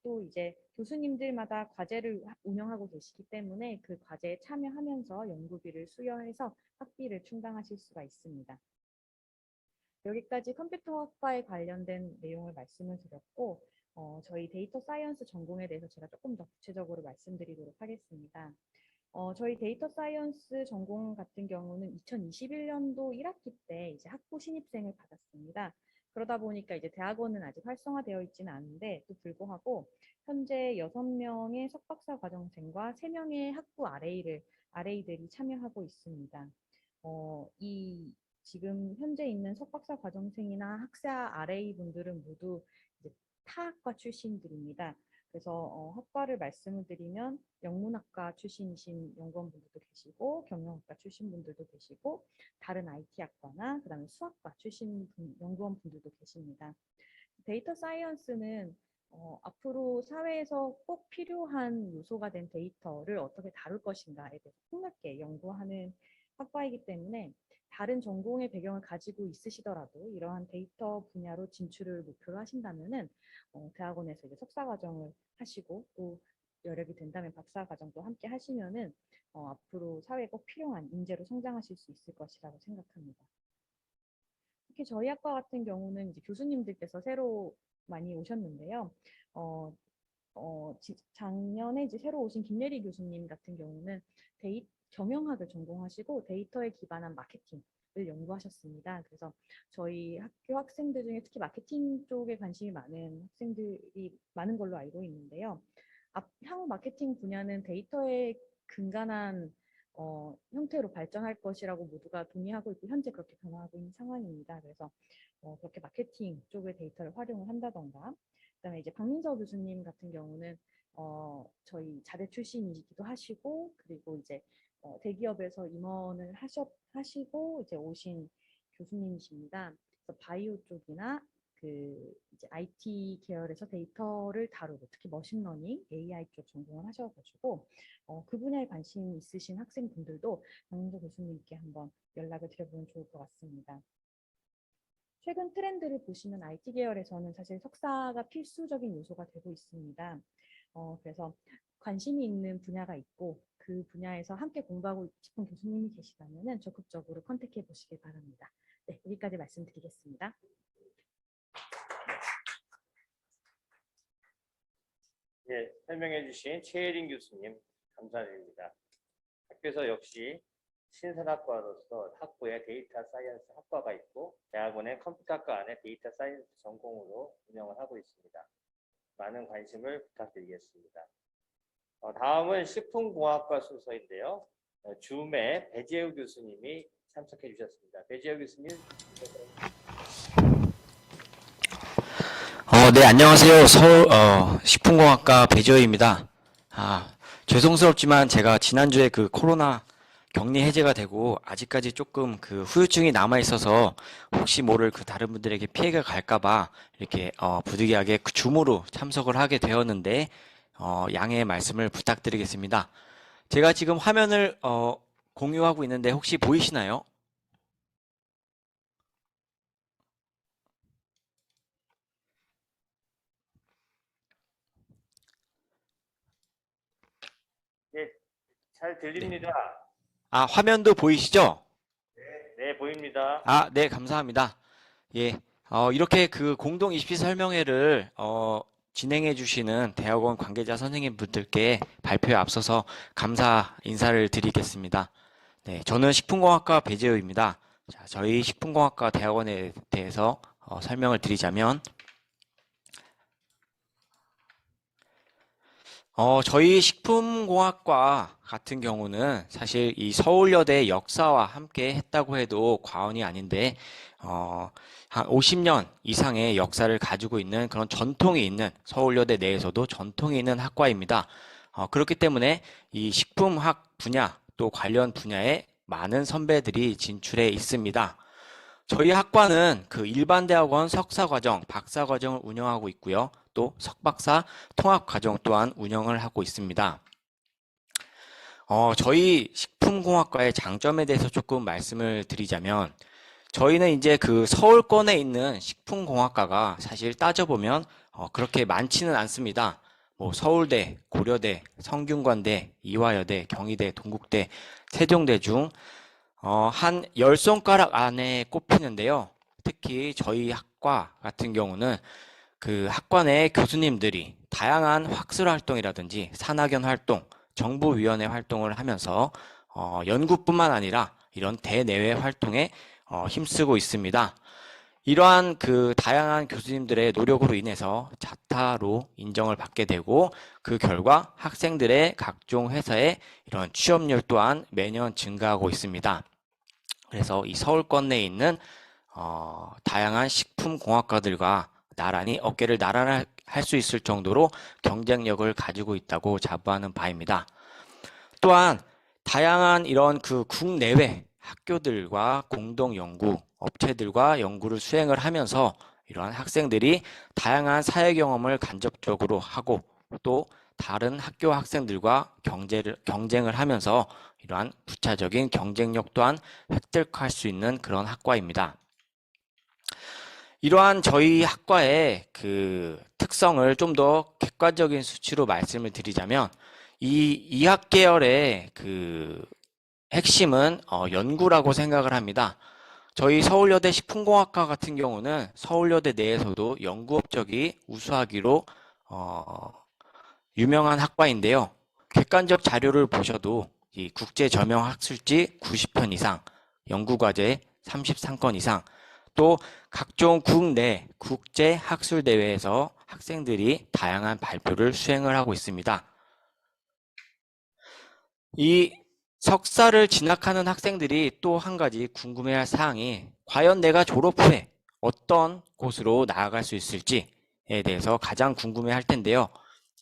또 이제 교수님들마다 과제를 운영하고 계시기 때문에 그 과제에 참여하면서 연구비를 수여해서 학비를 충당하실 수가 있습니다. 여기까지 컴퓨터학과에 관련된 내용을 말씀을 드렸고 저희 데이터 사이언스 전공에 대해서 제가 조금 더 구체적으로 말씀드리도록 하겠습니다. 저희 데이터 사이언스 전공 같은 경우는 2021년도 1학기 때 이제 학부 신입생을 받았습니다. 그러다 보니까 이제 대학원은 아직 활성화되어 있지는 않은데 또 불구하고 현재 6명의 석박사 과정생과 3명의 학부 RA들이 참여하고 있습니다. 이 지금 현재 있는 석박사 과정생이나 학사 RA 분들은 모두 이제 타학과 출신들입니다. 그래서 학과를 말씀을 드리면 영문학과 출신이신 연구원분들도 계시고 경영학과 출신 분들도 계시고 다른 IT학과나 그다음에 수학과 출신 연구원분들도 계십니다. 데이터 사이언스는 앞으로 사회에서 꼭 필요한 요소가 된 데이터를 어떻게 다룰 것인가에 대해서 폭넓게 연구하는 학과이기 때문에 다른 전공의 배경을 가지고 있으시더라도 이러한 데이터 분야로 진출을 목표로 하신다면은 대학원에서 이제 석사 과정을 하시고 또 여력이 된다면 박사 과정도 함께 하시면은 앞으로 사회에 꼭 필요한 인재로 성장하실 수 있을 것이라고 생각합니다. 특히 저희 학과 같은 경우는 이제 교수님들께서 새로 많이 오셨는데요. 작년에 이제 새로 오신 김예리 교수님 같은 경우는 경영학을 전공하시고 데이터에 기반한 마케팅을 연구하셨습니다. 그래서 저희 학교 학생들 중에 특히 마케팅 쪽에 관심이 많은 학생들이 많은 걸로 알고 있는데요. 향후 마케팅 분야는 데이터에 근간한 형태로 발전할 것이라고 모두가 동의하고 있고 현재 그렇게 변화하고 있는 상황입니다. 그래서 그렇게 마케팅 쪽의 데이터를 활용을 한다던가 그다음에 이제 박민서 교수님 같은 경우는 저희 자대 출신이기도 하시고, 그리고 이제 대기업에서 임원을 하시고 이제 오신 교수님이십니다. 그래서 바이오 쪽이나 그 이제 IT 계열에서 데이터를 다루고 특히 머신러닝, AI 쪽 전공을 하셔가지고 그 분야에 관심 있으신 학생분들도 강민서 교수님께 한번 연락을 드려보면 좋을 것 같습니다. 최근 트렌드를 보시면 IT 계열에서는 사실 석사가 필수적인 요소가 되고 있습니다. 그래서 관심이 있는 분야가 있고 그 분야에서 함께 공부하고 싶은 교수님이 계시다면 적극적으로 컨택해 보시길 바랍니다. 네, 여기까지 말씀드리겠습니다. 예, 설명해 주신 최예린 교수님 감사드립니다. 학교에서 역시 신선학과로서 학부에 데이터 사이언스 학과가 있고 대학원의 컴퓨터학과 안에 데이터 사이언스 전공으로 운영을 하고 있습니다. 많은 관심을 부탁드리겠습니다. 다음은 식품공학과 순서인데요. 줌에 배재우 교수님이 참석해 주셨습니다. 배재우 교수님. 네, 안녕하세요. 서울 식품공학과 배재호입니다. 죄송스럽지만 제가 지난주에 그 코로나 격리 해제가 되고 아직까지 조금 그 후유증이 남아 있어서 혹시 모를 그 다른 분들에게 피해가 갈까봐 이렇게 부득이하게 그 줌으로 참석을 하게 되었는데 양해의 말씀을 부탁드리겠습니다. 제가 지금 화면을 공유하고 있는데 혹시 보이시나요? 예, 잘 들립니다. 화면도 보이시죠? 네, 보입니다. 네, 감사합니다. 예, 이렇게 그 공동 입시 설명회를 진행해 주시는 대학원 관계자 선생님분들께 발표에 앞서서 감사 인사를 드리겠습니다. 네, 저는 식품공학과 배재우입니다. 자, 저희 식품공학과 대학원에 대해서 설명을 드리자면 저희 식품공학과 같은 경우는 사실 이 서울여대 역사와 함께 했다고 해도 과언이 아닌데 한 50년 이상의 역사를 가지고 있는 그런 전통이 있는 서울여대 내에서도 전통이 있는 학과입니다. 그렇기 때문에 이 식품학 분야 또 관련 분야에 많은 선배들이 진출해 있습니다. 저희 학과는 그 일반대학원 석사과정, 박사과정을 운영하고 있고요. 또 석박사 통합과정 또한 운영을 하고 있습니다. 저희 식품공학과의 장점에 대해서 조금 말씀을 드리자면 저희는 이제 그 서울권에 있는 식품공학과가 사실 따져보면 그렇게 많지는 않습니다. 뭐 서울대, 고려대, 성균관대, 이화여대, 경희대, 동국대, 세종대 중 한 10손가락 안에 꼽히는데요. 특히 저희 학과 같은 경우는 그 학과 내 교수님들이 다양한 학술 활동이라든지 산학연 활동, 정부위원회 활동을 하면서 연구뿐만 아니라 이런 대내외 활동에 힘쓰고 있습니다. 이러한 그 다양한 교수님들의 노력으로 인해서 자타로 인정을 받게 되고 그 결과 학생들의 각종 회사의 이런 취업률 또한 매년 증가하고 있습니다. 그래서 이 서울권 내에 있는 다양한 식품공학과들과 나란히 어깨를 나란히 할 수 있을 정도로 경쟁력을 가지고 있다고 자부하는 바입니다. 또한 다양한 이런 그 국내외 학교들과 공동 연구 업체들과 연구를 수행을 하면서 이러한 학생들이 다양한 사회 경험을 간접적으로 하고 또 다른 학교 학생들과 경쟁을 하면서 이러한 부차적인 경쟁력 또한 획득할 수 있는 그런 학과입니다. 이러한 저희 학과의 그 특성을 좀 더 객관적인 수치로 말씀을 드리자면 이 학 계열의 그 핵심은 연구라고 생각을 합니다. 저희 서울여대 식품공학과 같은 경우는 서울여대 내에서도 연구 업적이 우수하기로 유명한 학과인데요. 객관적 자료를 보셔도 이 국제 저명 학술지 90편 이상, 연구과제 33건 이상, 또 각종 국내 국제 학술 대회에서 학생들이 다양한 발표를 수행을 하고 있습니다. 이 석사를 진학하는 학생들이 또 한 가지 궁금해할 사항이 과연 내가 졸업 후에 어떤 곳으로 나아갈 수 있을지에 대해서 가장 궁금해할 텐데요.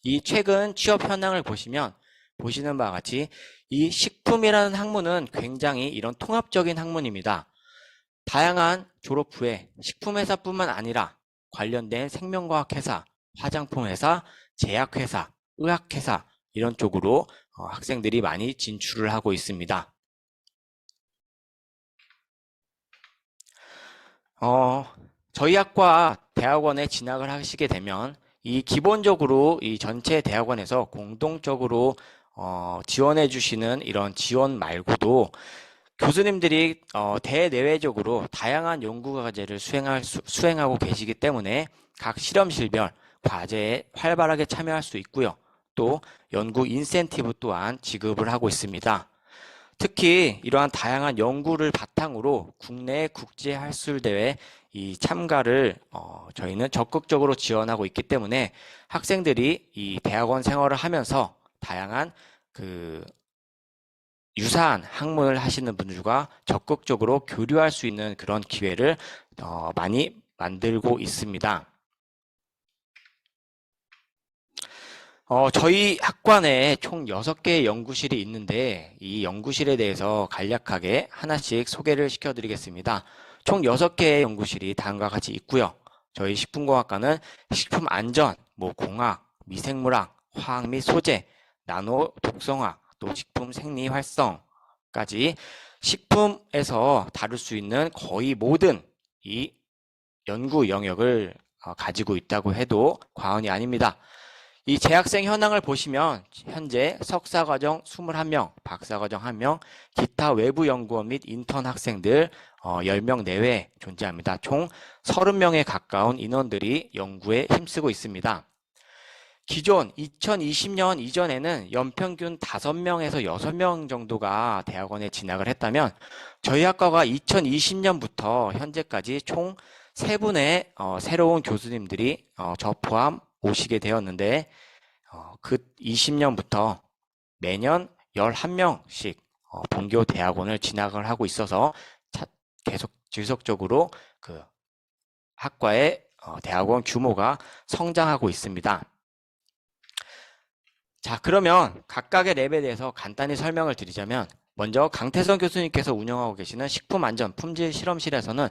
이 최근 취업 현황을 보시는 바와 같이 이 식품이라는 학문은 굉장히 이런 통합적인 학문입니다. 다양한 졸업 후에 식품회사뿐만 아니라 관련된 생명과학회사, 화장품회사, 제약회사, 의학회사 이런 쪽으로 학생들이 많이 진출을 하고 있습니다. 저희 학과 대학원에 진학을 하시게 되면 이 기본적으로 이 전체 대학원에서 공동적으로 지원해 주시는 이런 지원 말고도 교수님들이 대내외적으로 다양한 연구과제를 수행하고 계시기 때문에 각 실험실별 과제에 활발하게 참여할 수 있고요. 또 연구 인센티브 또한 지급을 하고 있습니다. 특히 이러한 다양한 연구를 바탕으로 국내 국제 학술대회 이 참가를 저희는 적극적으로 지원하고 있기 때문에 학생들이 이 대학원 생활을 하면서 다양한 유사한 학문을 하시는 분들과 적극적으로 교류할 수 있는 그런 기회를 많이 만들고 있습니다. 저희 학관에 총 6개의 연구실이 있는데 이 연구실에 대해서 간략하게 하나씩 소개를 시켜드리겠습니다. 총 6개의 연구실이 다음과 같이 있고요. 저희 식품공학과는 식품안전, 공학, 미생물학, 화학 및 소재, 나노 독성화, 또 식품 생리 활성까지 식품에서 다룰 수 있는 거의 모든 이 연구 영역을 가지고 있다고 해도 과언이 아닙니다. 이 재학생 현황을 보시면 현재 석사과정 21명, 박사과정 1명, 기타 외부 연구원 및 인턴 학생들 10명 내외 존재합니다. 총 30명에 가까운 인원들이 연구에 힘쓰고 있습니다. 기존 2020년 이전에는 연평균 5명에서 6명 정도가 대학원에 진학을 했다면 저희 학과가 2020년부터 현재까지 총 3분의 새로운 교수님들이 저 포함 오시게 되었는데 그 20년부터 매년 11명씩 본교 대학원을 진학을 하고 있어서 계속 지속적으로 그 학과의 대학원 규모가 성장하고 있습니다. 자, 그러면 각각의 랩에 대해서 간단히 설명을 드리자면 먼저 강태성 교수님께서 운영하고 계시는 식품안전 품질 실험실에서는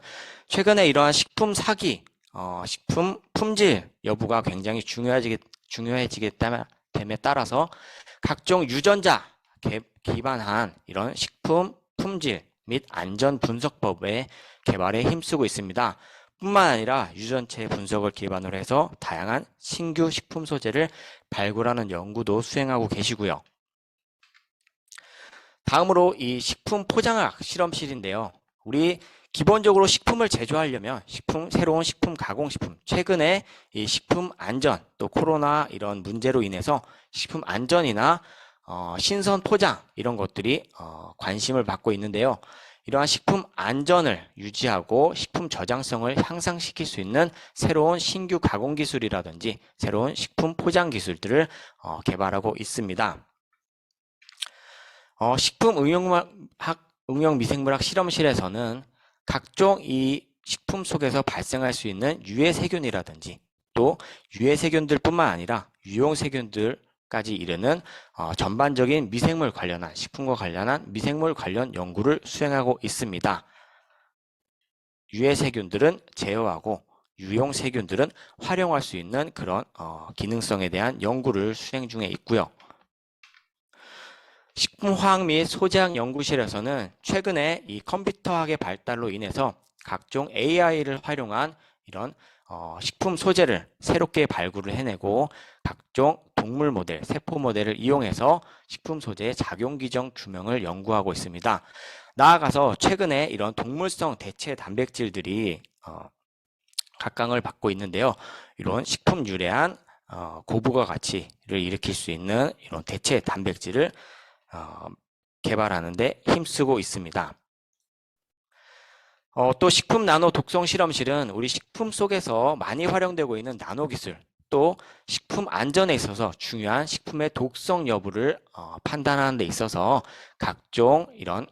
최근에 이러한 식품 사기, 식품 품질 여부가 굉장히 중요해지게 됨에 따라서 각종 유전자 기반한 이런 식품 품질 및 안전 분석법의 개발에 힘쓰고 있습니다. 뿐만 아니라 유전체 분석을 기반으로 해서 다양한 신규 식품 소재를 발굴하는 연구도 수행하고 계시고요. 다음으로 이 식품 포장학 실험실인데요. 우리 기본적으로 식품을 제조하려면 새로운 식품 가공식품, 최근에 이 식품 안전 또 코로나 이런 문제로 인해서 식품 안전이나 신선 포장 이런 것들이 관심을 받고 있는데요. 이러한 식품 안전을 유지하고 식품 저장성을 향상시킬 수 있는 새로운 신규 가공 기술이라든지 새로운 식품 포장 기술들을 개발하고 있습니다. 식품 응용 미생물학 실험실에서는 각종 이 식품 속에서 발생할 수 있는 유해 세균이라든지 또 유해 세균들뿐만 아니라 유용 세균들까지 이르는 전반적인 미생물 관련한 식품과 관련한 미생물 관련 연구를 수행하고 있습니다. 유해 세균들은 제어하고 유용 세균들은 활용할 수 있는 그런 기능성에 대한 연구를 수행 중에 있고요. 식품화학 및 소재학 연구실에서는 최근에 이 컴퓨터학의 발달로 인해서 각종 AI를 활용한 이런 식품 소재를 새롭게 발굴을 해내고 각종 동물 모델, 세포 모델을 이용해서 식품 소재의 작용 기전 규명을 연구하고 있습니다. 나아가서 최근에 이런 동물성 대체 단백질들이 각광을 받고 있는데요. 이런 식품 유래한 고부가 가치를 일으킬 수 있는 이런 대체 단백질을 개발하는 데 힘쓰고 있습니다. 또 식품 나노 독성 실험실은 우리 식품 속에서 많이 활용되고 있는 나노 기술, 또 식품 안전에 있어서 중요한 식품의 독성 여부를 판단하는 데 있어서 각종 이런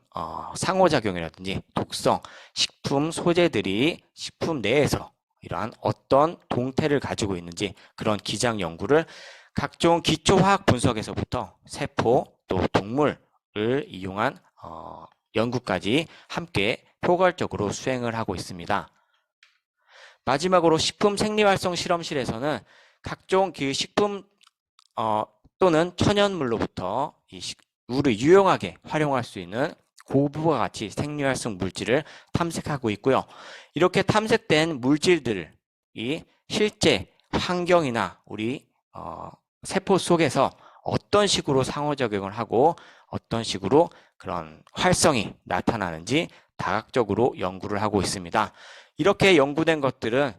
상호작용이라든지 독성, 식품 소재들이 식품 내에서 이러한 어떤 동태를 가지고 있는지 그런 기장 연구를 각종 기초화학 분석에서부터 세포 또 동물을 이용한 연구까지 함께 포괄적으로 수행을 하고 있습니다. 마지막으로 식품 생리활성 실험실에서는 각종 그 식품 또는 천연물로부터 물을 유용하게 활용할 수 있는 고부가 가치 생리활성 물질을 탐색하고 있고요. 이렇게 탐색된 물질들이 실제 환경이나 우리 세포 속에서 어떤 식으로 상호작용을 하고 어떤 식으로 그런 활성이 나타나는지 다각적으로 연구를 하고 있습니다. 이렇게 연구된 것들은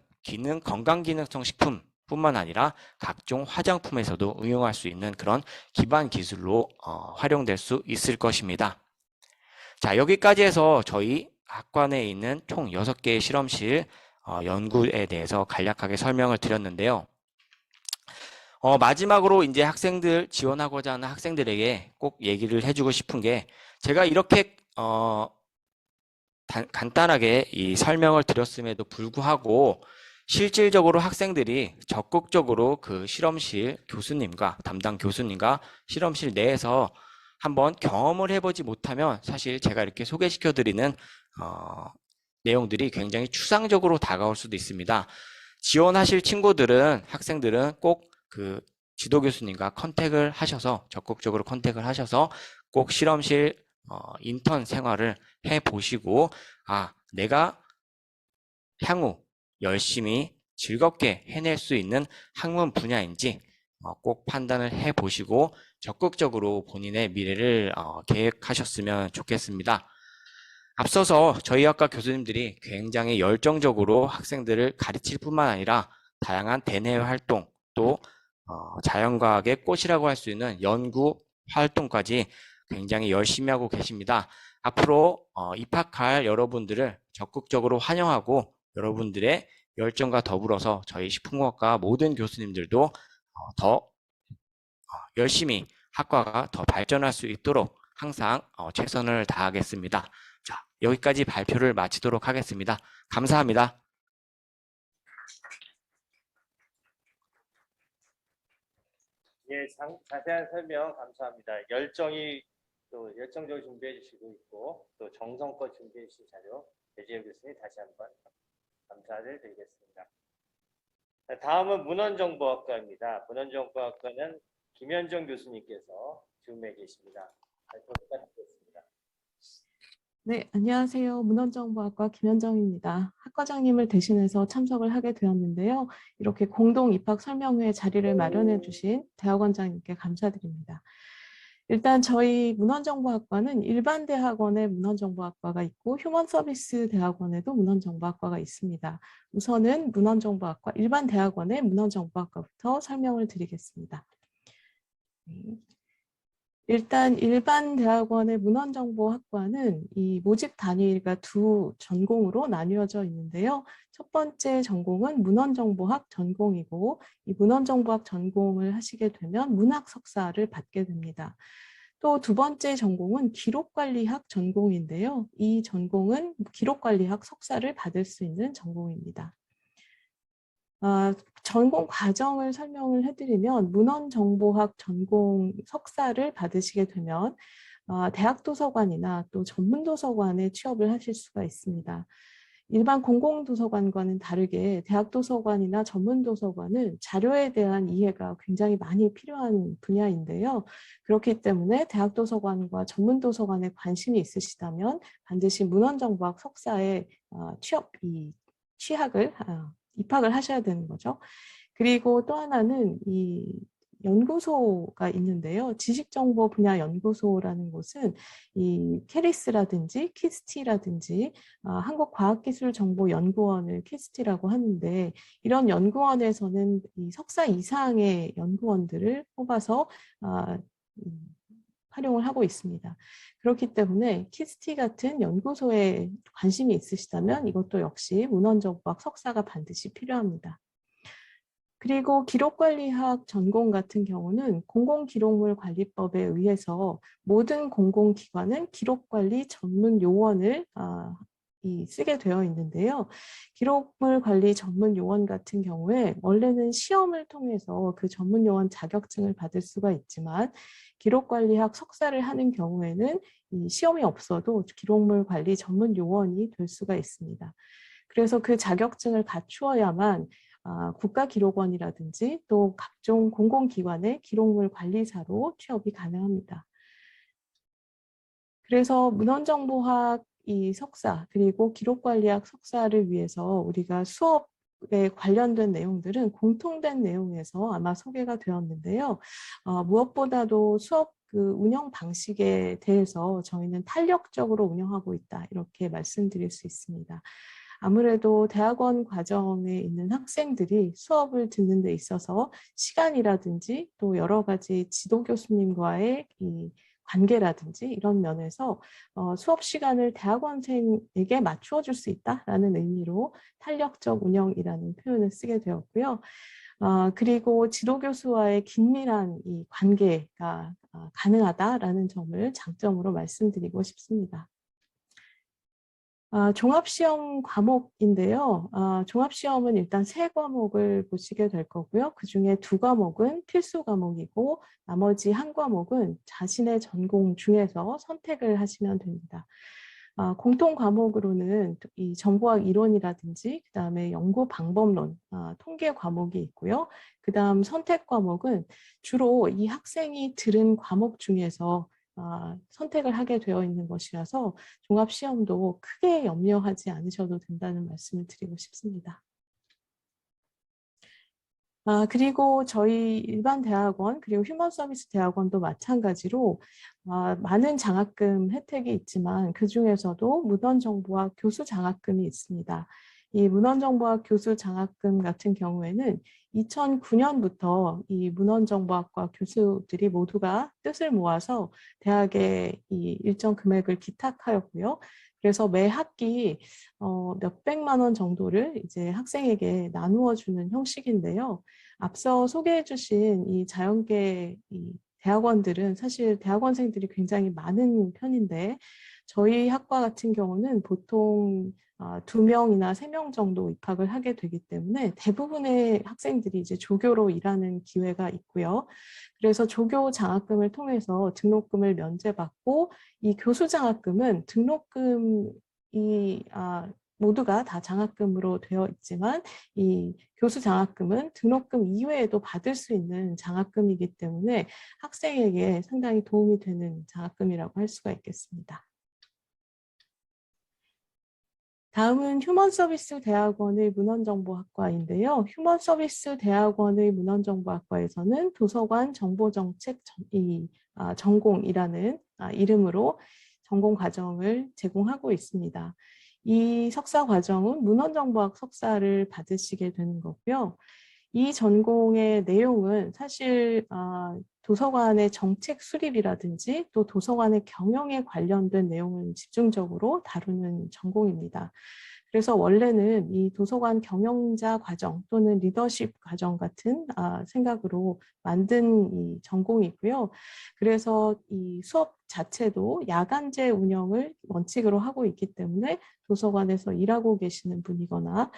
건강기능성 식품뿐만 아니라 각종 화장품에서도 응용할 수 있는 그런 기반 기술로 활용될 수 있을 것입니다. 자, 여기까지 해서 저희 학관에 있는 총 6개의 실험실 연구에 대해서 간략하게 설명을 드렸는데요. 마지막으로 이제 지원하고자 하는 학생들에게 꼭 얘기를 해주고 싶은 게, 제가 이렇게 간단하게 이 설명을 드렸음에도 불구하고 실질적으로 학생들이 적극적으로 그 실험실 교수님과 담당 교수님과 실험실 내에서 한번 경험을 해보지 못하면 사실 제가 이렇게 소개시켜드리는 내용들이 굉장히 추상적으로 다가올 수도 있습니다. 지원하실 학생들은 꼭 그 지도 교수님과 적극적으로 컨택을 하셔서 꼭 실험실 인턴 생활을 해보시고, 내가 향후 열심히 즐겁게 해낼 수 있는 학문 분야인지 꼭 판단을 해보시고 적극적으로 본인의 미래를 계획하셨으면 좋겠습니다. 앞서서 저희 학과 교수님들이 굉장히 열정적으로 학생들을 가르칠 뿐만 아니라 다양한 대내외 활동, 또 자연과학의 꽃이라고 할 수 있는 연구 활동까지 굉장히 열심히 하고 계십니다. 앞으로 입학할 여러분들을 적극적으로 환영하고, 여러분들의 열정과 더불어서 저희 식품공학과 모든 교수님들도 더 열심히 학과가 더 발전할 수 있도록 항상 최선을 다하겠습니다. 자, 여기까지 발표를 마치도록 하겠습니다. 감사합니다. 예, 자세한 설명 감사합니다. 열정적으로 준비해 주시고 있고, 또 정성껏 준비해 주신 자료, 배지현 교수님 다시 한번 감사를 드리겠습니다. 자, 다음은 문헌정보학과입니다. 문헌정보학과는 김현정 교수님께서 줌에 계십니다. 발표 부탁드리겠습니다. 네, 안녕하세요. 문헌정보학과 김현정입니다. 학과장님을 대신해서 참석을 하게 되었는데요. 이렇게 공동 입학 설명회 자리를 마련해 주신 대학원장님께 감사드립니다. 일단 저희 문헌정보학과는 일반 대학원에 문헌정보학과가 있고 휴먼서비스 대학원에도 문헌정보학과가 있습니다. 우선은 문헌정보학과 일반 대학원의 문헌정보학과부터 설명을 드리겠습니다. 일단 일반 대학원의 문헌정보학과는 이 모집 단위가 두 전공으로 나뉘어져 있는데요. 첫 번째 전공은 문헌정보학 전공이고, 이 문헌정보학 전공을 하시게 되면 문학 석사를 받게 됩니다. 또 두 번째 전공은 기록관리학 전공인데요. 이 전공은 기록관리학 석사를 받을 수 있는 전공입니다. 전공 과정을 설명을 해드리면, 문헌정보학 전공 석사를 받으시게 되면 대학도서관이나 또 전문도서관에 취업을 하실 수가 있습니다. 일반 공공도서관과는 다르게 대학도서관이나 전문도서관은 자료에 대한 이해가 굉장히 많이 필요한 분야인데요. 그렇기 때문에 대학도서관과 전문도서관에 관심이 있으시다면 반드시 문헌정보학 석사에 입학을 하셔야 되는 거죠. 그리고 또 하나는 이 연구소가 있는데요. 지식정보 분야 연구소라는 곳은 이 캐리스라든지 키스티라든지 한국과학기술정보연구원을 키스티라고 하는데, 이런 연구원에서는 이 석사 이상의 연구원들을 뽑아서 활용을 하고 있습니다. 그렇기 때문에 키스티 같은 연구소에 관심이 있으시다면 이것도 역시 문헌정보학 석사가 반드시 필요합니다. 그리고 기록관리학 전공 같은 경우는 공공기록물관리법에 의해서 모든 공공기관은 기록관리 전문 요원을 쓰게 되어 있는데요. 기록물 관리 전문 요원 같은 경우에 원래는 시험을 통해서 그 전문 요원 자격증을 받을 수가 있지만 기록관리학 석사를 하는 경우에는 이 시험이 없어도 기록물 관리 전문 요원이 될 수가 있습니다. 그래서 그 자격증을 갖추어야만 국가기록원이라든지 또 각종 공공기관의 기록물 관리사로 취업이 가능합니다. 그래서 문헌정보학 이 석사 그리고 기록관리학 석사를 위해서 우리가 수업에 관련된 내용들은 공통된 내용에서 아마 소개가 되었는데요. 무엇보다도 수업 그 운영 방식에 대해서 저희는 탄력적으로 운영하고 있다 이렇게 말씀드릴 수 있습니다. 아무래도 대학원 과정에 있는 학생들이 수업을 듣는 데 있어서 시간이라든지 또 여러 가지 지도 교수님과의 이 관계라든지 이런 면에서 수업 시간을 대학원생에게 맞추어 줄 수 있다라는 의미로 탄력적 운영이라는 표현을 쓰게 되었고요. 그리고 지도 교수와의 긴밀한 이 관계가 가능하다라는 점을 장점으로 말씀드리고 싶습니다. 종합시험 과목인데요. 종합시험은 일단 3과목을 보시게 될 거고요. 그중에 2과목은 필수 과목이고 나머지 1과목은 자신의 전공 중에서 선택을 하시면 됩니다. 공통 과목으로는 이 정보학 이론이라든지 그다음에 연구 방법론, 통계 과목이 있고요. 그다음 선택 과목은 주로 이 학생이 들은 과목 중에서 선택을 하게 되어 있는 것이라서 종합시험도 크게 염려하지 않으셔도 된다는 말씀을 드리고 싶습니다. 그리고 저희 일반 대학원 그리고 휴먼 서비스 대학원도 마찬가지로 많은 장학금 혜택이 있지만 그중에서도 문헌정보학 교수 장학금이 있습니다. 이 문헌정보학 교수 장학금 같은 경우에는 2009년부터 이 문헌정보학과 교수들이 모두가 뜻을 모아서 대학에 이 일정 금액을 기탁하였고요. 그래서 매 학기 몇백만 원 정도를 이제 학생에게 나누어 주는 형식인데요. 앞서 소개해 주신 이 자연계 이 대학원들은 사실 대학원생들이 굉장히 많은 편인데 저희 학과 같은 경우는 보통 2명이나 3명 정도 입학을 하게 되기 때문에 대부분의 학생들이 이제 조교로 일하는 기회가 있고요. 그래서 조교 장학금을 통해서 등록금을 면제받고 이 교수 장학금은 등록금이 모두가 다 장학금으로 되어 있지만 이 교수 장학금은 등록금 이외에도 받을 수 있는 장학금이기 때문에 학생에게 상당히 도움이 되는 장학금이라고 할 수가 있겠습니다. 다음은 휴먼서비스 대학원의 문헌정보학과인데요. 휴먼서비스 대학원의 문헌정보학과에서는 도서관 정보정책 전공이라는 이름으로 전공 과정을 제공하고 있습니다. 이 석사 과정은 문헌정보학 석사를 받으시게 되는 거고요. 이 전공의 내용은 사실 도서관의 정책 수립이라든지 또 도서관의 경영에 관련된 내용을 집중적으로 다루는 전공입니다. 그래서 원래는 이 도서관 경영자 과정 또는 리더십 과정 같은 생각으로 만든 이 전공이고요. 그래서 이 수업 자체도 야간제 운영을 원칙으로 하고 있기 때문에 도서관에서 일하고 계시는 분이거나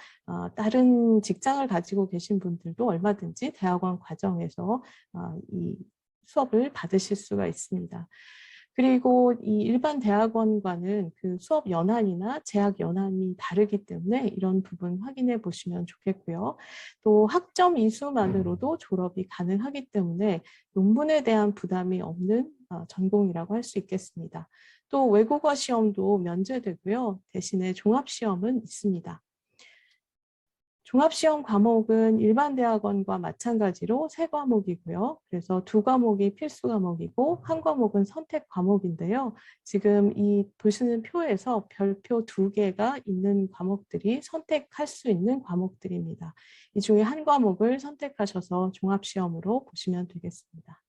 다른 직장을 가지고 계신 분들도 얼마든지 대학원 과정에서 이 수업을 받으실 수가 있습니다. 그리고 이 일반 대학원과는 그 수업 연한이나 재학 연한이 다르기 때문에 이런 부분 확인해 보시면 좋겠고요. 또 학점 이수만으로도 졸업이 가능하기 때문에 논문에 대한 부담이 없는 전공이라고 할 수 있겠습니다. 또 외국어 시험도 면제되고요. 대신에 종합시험은 있습니다. 종합시험 과목은 일반 대학원과 마찬가지로 3과목이고요. 그래서 2과목이 필수 과목이고 1과목은 선택 과목인데요. 지금 이 보시는 표에서 별표 2개가 있는 과목들이 선택할 수 있는 과목들입니다. 이 중에 1과목을 선택하셔서 종합시험으로 보시면 되겠습니다.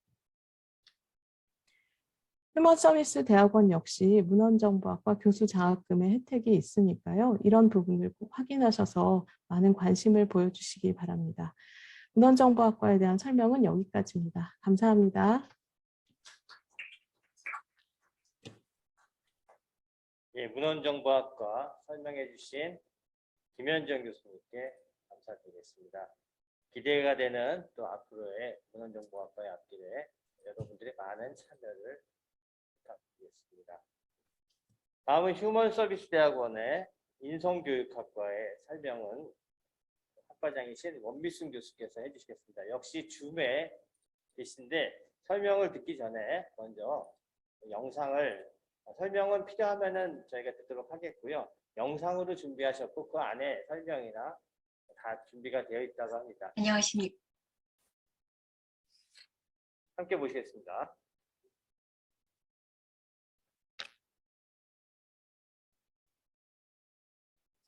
휴먼서비스 대학원 역시 문헌정보학과 교수 장학금의 혜택이 있으니까요. 이런 부분을 꼭 확인하셔서 많은 관심을 보여주시기 바랍니다. 문헌정보학과에 대한 설명은 여기까지입니다. 감사합니다. 예, 문헌정보학과 설명해 주신 김현정 교수님께 감사드리겠습니다. 기대가 되는 또 앞으로의 문헌정보학과의 앞길에 여러분들의 많은 참여를 부탁드리겠습니다. 다음은 휴먼서비스대학원의 인성교육학과의 설명은 학과장이신 원미순 교수께서 해주시겠습니다. 역시 줌에 계신데 설명을 듣기 전에 먼저 설명은 필요하면은 저희가 듣도록 하겠고요. 영상으로 준비하셨고 그 안에 설명이나 다 준비가 되어 있다고 합니다. 안녕하십니까. 함께 보시겠습니다.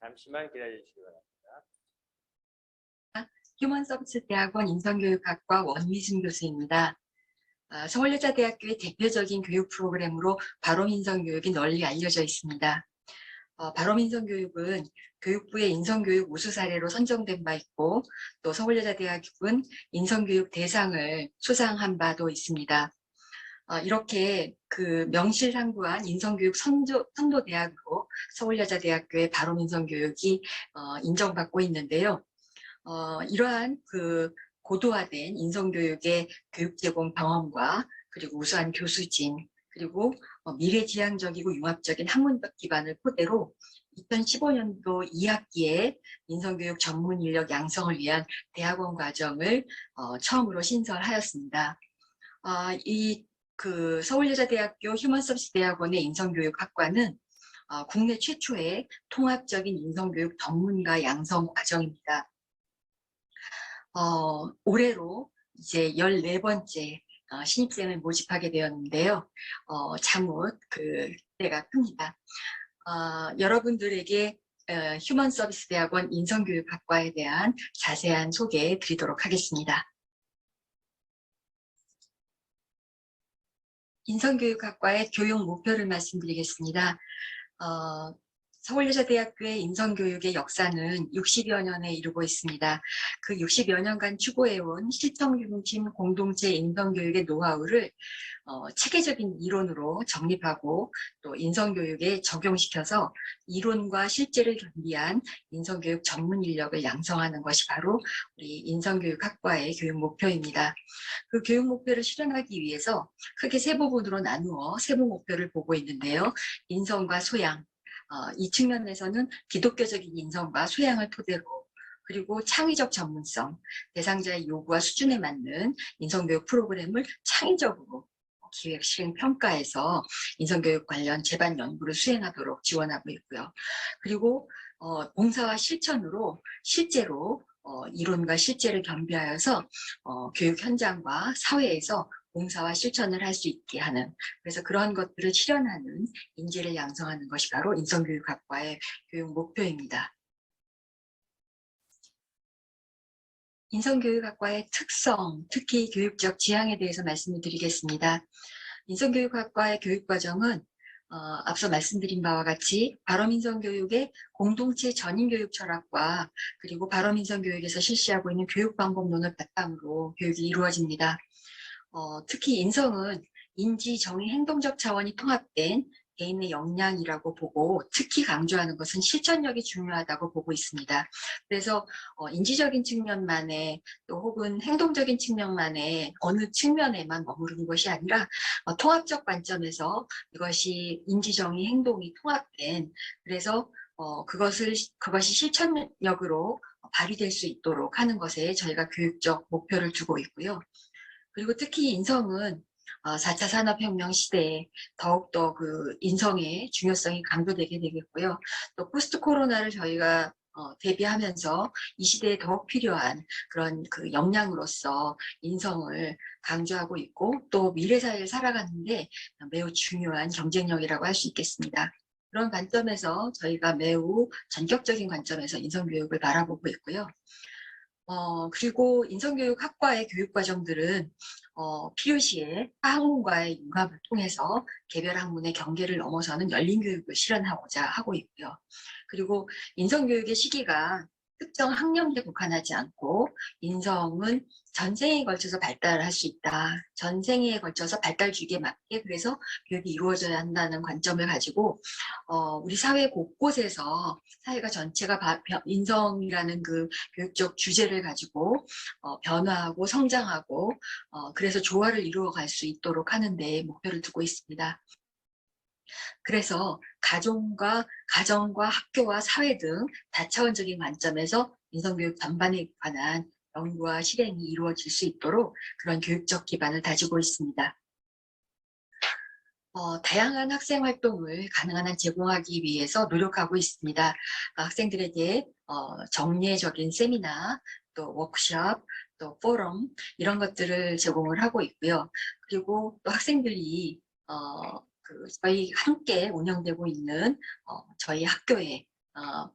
잠시만 기다려주시기 바랍니다. 휴먼서비스대학원 인성교육학과 원미순 교수입니다. 서울여자대학교의 대표적인 교육 프로그램으로 바로민성교육이 널리 알려져 있습니다. 바로민성교육은 교육부의 인성교육 우수 사례로 선정된 바 있고 또 서울여자대학은 인성교육 대상을 수상한 바도 있습니다. 이렇게 그 명실상부한 인성교육 선도대학으로 서울여자대학교의 바로민성교육이 인정받고 있는데요. 이러한 그 고도화된 인성교육의 교육 제공 경험과 그리고 우수한 교수진 그리고 미래지향적이고 융합적인 학문적 기반을 토대로 2015년도 2학기에 인성교육 전문 인력 양성을 위한 대학원 과정을 처음으로 신설하였습니다. 그 서울여자대학교 휴먼서비스대학원의 인성교육학과는 국내 최초의 통합적인 인성교육 전문가 양성 과정입니다. 올해로 이제 14번째 신입생을 모집하게 되었는데요. 참으 그 때가 큽니다. 여러분들에게 휴먼서비스대학원 인성교육학과에 대한 자세한 소개해 드리도록 하겠습니다. 인성교육학과의 교육 목표를 말씀드리겠습니다. 서울여자대학교의 인성교육의 역사는 60여 년에 이르고 있습니다. 그 60여 년간 추구해온 실천중심 공동체 인성교육의 노하우를 체계적인 이론으로 정립하고 또 인성교육에 적용시켜서 이론과 실제를 겸비한 인성교육 전문 인력을 양성하는 것이 바로 우리 인성교육학과의 교육 목표입니다. 그 교육 목표를 실현하기 위해서 크게 세 부분으로 나누어 세부 목표를 보고 있는데요. 인성과 소양, 이 측면에서는 기독교적인 인성과 소양을 토대로 그리고 창의적 전문성, 대상자의 요구와 수준에 맞는 인성교육 프로그램을 창의적으로 기획, 실행, 평가해서 인성교육 관련 제반 연구를 수행하도록 지원하고 있고요. 그리고 봉사와 실천으로 실제로 이론과 실제를 겸비하여서 교육 현장과 사회에서 봉사와 실천을 할 수 있게 하는, 그래서 그런 것들을 실현하는 인재를 양성하는 것이 바로 인성교육학과의 교육 목표입니다. 인성교육학과의 특성, 특히 교육적 지향에 대해서 말씀을 드리겠습니다. 인성교육학과의 교육과정은 앞서 말씀드린 바와 같이 바로민성교육의 공동체 전인교육 철학과 그리고 바로민성교육에서 실시하고 있는 교육방법론을 바탕으로 교육이 이루어집니다. 특히 인성은 인지, 정의, 행동적 차원이 통합된 개인의 역량이라고 보고 특히 강조하는 것은 실천력이 중요하다고 보고 있습니다. 그래서 인지적인 측면만에 또 혹은 행동적인 측면만에 어느 측면에만 머무르는 것이 아니라 통합적 관점에서 이것이 인지, 정의, 행동이 통합된, 그래서 그것이 실천력으로 발휘될 수 있도록 하는 것에 저희가 교육적 목표를 두고 있고요. 그리고 특히 인성은 4차 산업혁명 시대에 더욱더 그 인성의 중요성이 강조되게 되겠고요. 또 포스트 코로나를 저희가 대비하면서 이 시대에 더욱 필요한 그런 그 역량으로서 인성을 강조하고 있고 또 미래 사회를 살아가는데 매우 중요한 경쟁력이라고 할 수 있겠습니다. 그런 관점에서 저희가 매우 전격적인 관점에서 인성교육을 바라보고 있고요. 그리고 인성교육학과의 교육과정들은 필요시에 학문과의 융합을 통해서 개별 학문의 경계를 넘어서는 열린 교육을 실현하고자 하고 있고요. 그리고 인성교육의 시기가 특정 학년에 국한하지 않고 인성은 전생에 걸쳐서 발달할 수 있다. 전생에 걸쳐서 발달 주기에 맞게 그래서 교육이 이루어져야 한다는 관점을 가지고 우리 사회 곳곳에서 사회가 전체가 인성이라는 그 교육적 주제를 가지고 변화하고 성장하고 그래서 조화를 이루어갈 수 있도록 하는 데 목표를 두고 있습니다. 그래서 가정과 학교와 사회 등 다차원적인 관점에서 인성교육 전반에 관한 연구와 실행이 이루어질 수 있도록 그런 교육적 기반을 다지고 있습니다. 다양한 학생 활동을 가능한 한 제공하기 위해서 노력하고 있습니다. 학생들에게 정례적인 세미나, 또 워크숍, 또 포럼 이런 것들을 제공을 하고 있고요. 그리고 또 학생들이 저희 함께 운영되고 있는 저희 학교의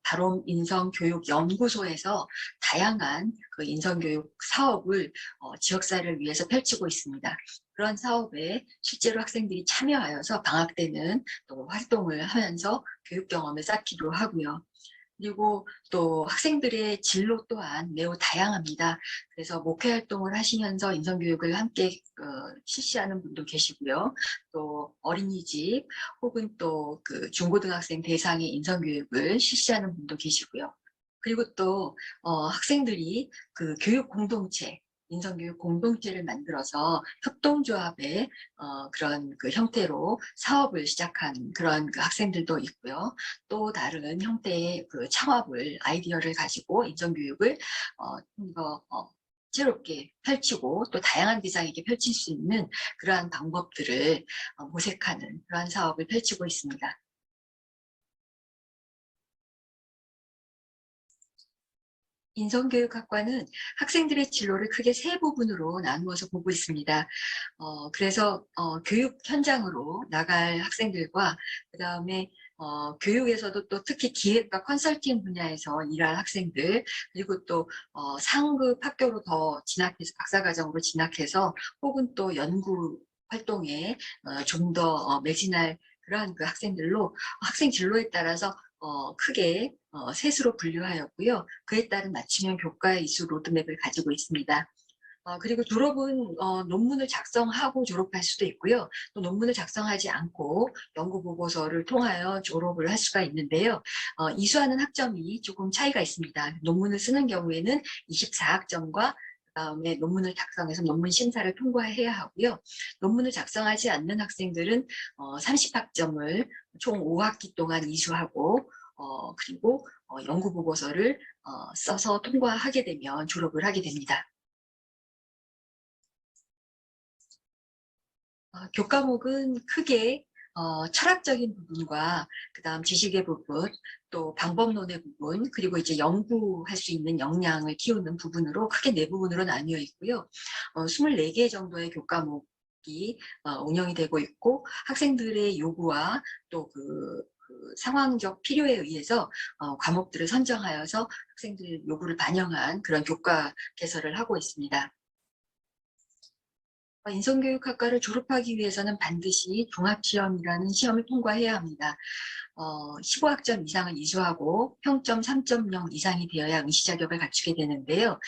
바롬 인성교육연구소에서 다양한 그 인성교육 사업을 지역사회를 위해서 펼치고 있습니다. 그런 사업에 실제로 학생들이 참여하여서 방학 때는 또 활동을 하면서 교육 경험을 쌓기도 하고요. 그리고 또 학생들의 진로 또한 매우 다양합니다. 그래서 목회 활동을 하시면서 인성교육을 함께 실시하는 분도 계시고요. 또 어린이집 혹은 또 그 중고등학생 대상의 인성교육을 실시하는 분도 계시고요. 그리고 또 학생들이 그 교육 공동체, 인성교육 공동체를 만들어서 협동조합의 그런 그 형태로 사업을 시작한 그런 그 학생들도 있고요. 또 다른 형태의 그 창업을 아이디어를 가지고 인성교육을 좀 더 새롭게 펼치고 또 다양한 대상에게 펼칠 수 있는 그러한 방법들을 모색하는 그러한 사업을 펼치고 있습니다. 인성교육학과는 학생들의 진로를 크게 세 부분으로 나누어서 보고 있습니다. 그래서 교육 현장으로 나갈 학생들과 그 다음에 교육에서도 또 특히 기획과 컨설팅 분야에서 일할 학생들 그리고 또 상급 학교로 더 진학해서 박사과정으로 진학해서 혹은 또 연구 활동에 좀 더 매진할 그러한 그 학생들로 학생 진로에 따라서 크게 셋으로 분류하였고요. 그에 따른 맞춤형 교과 이수 로드맵을 가지고 있습니다. 그리고 졸업은 논문을 작성하고 졸업할 수도 있고요. 또 논문을 작성하지 않고 연구보고서를 통하여 졸업을 할 수가 있는데요. 이수하는 학점이 조금 차이가 있습니다. 논문을 쓰는 경우에는 24학점과 그다음에 논문을 작성해서 논문 심사를 통과해야 하고요. 논문을 작성하지 않는 학생들은 30학점을 총 5학기 동안 이수하고 그리고 연구보고서를 써서 통과하게 되면 졸업을 하게 됩니다. 교과목은 크게 철학적인 부분과 그다음 지식의 부분, 또 방법론의 부분, 그리고 이제 연구할 수 있는 역량을 키우는 부분으로 크게 네 부분으로 나뉘어 있고요. 24개 정도의 교과목이 운영이 되고 있고 학생들의 요구와 또 그 상황적 필요에 의해서 과목들을 선정하여서 학생들 요구를 반영한 그런 교과 개설을 하고 있습니다. 인성교육학과를 졸업하기 위해서는 반드시 종합시험이라는 시험을 통과해야 합니다. 15학점 이상을 이수하고 평점 3.0 이상이 되어야 응시 자격을 갖추게 되는데요.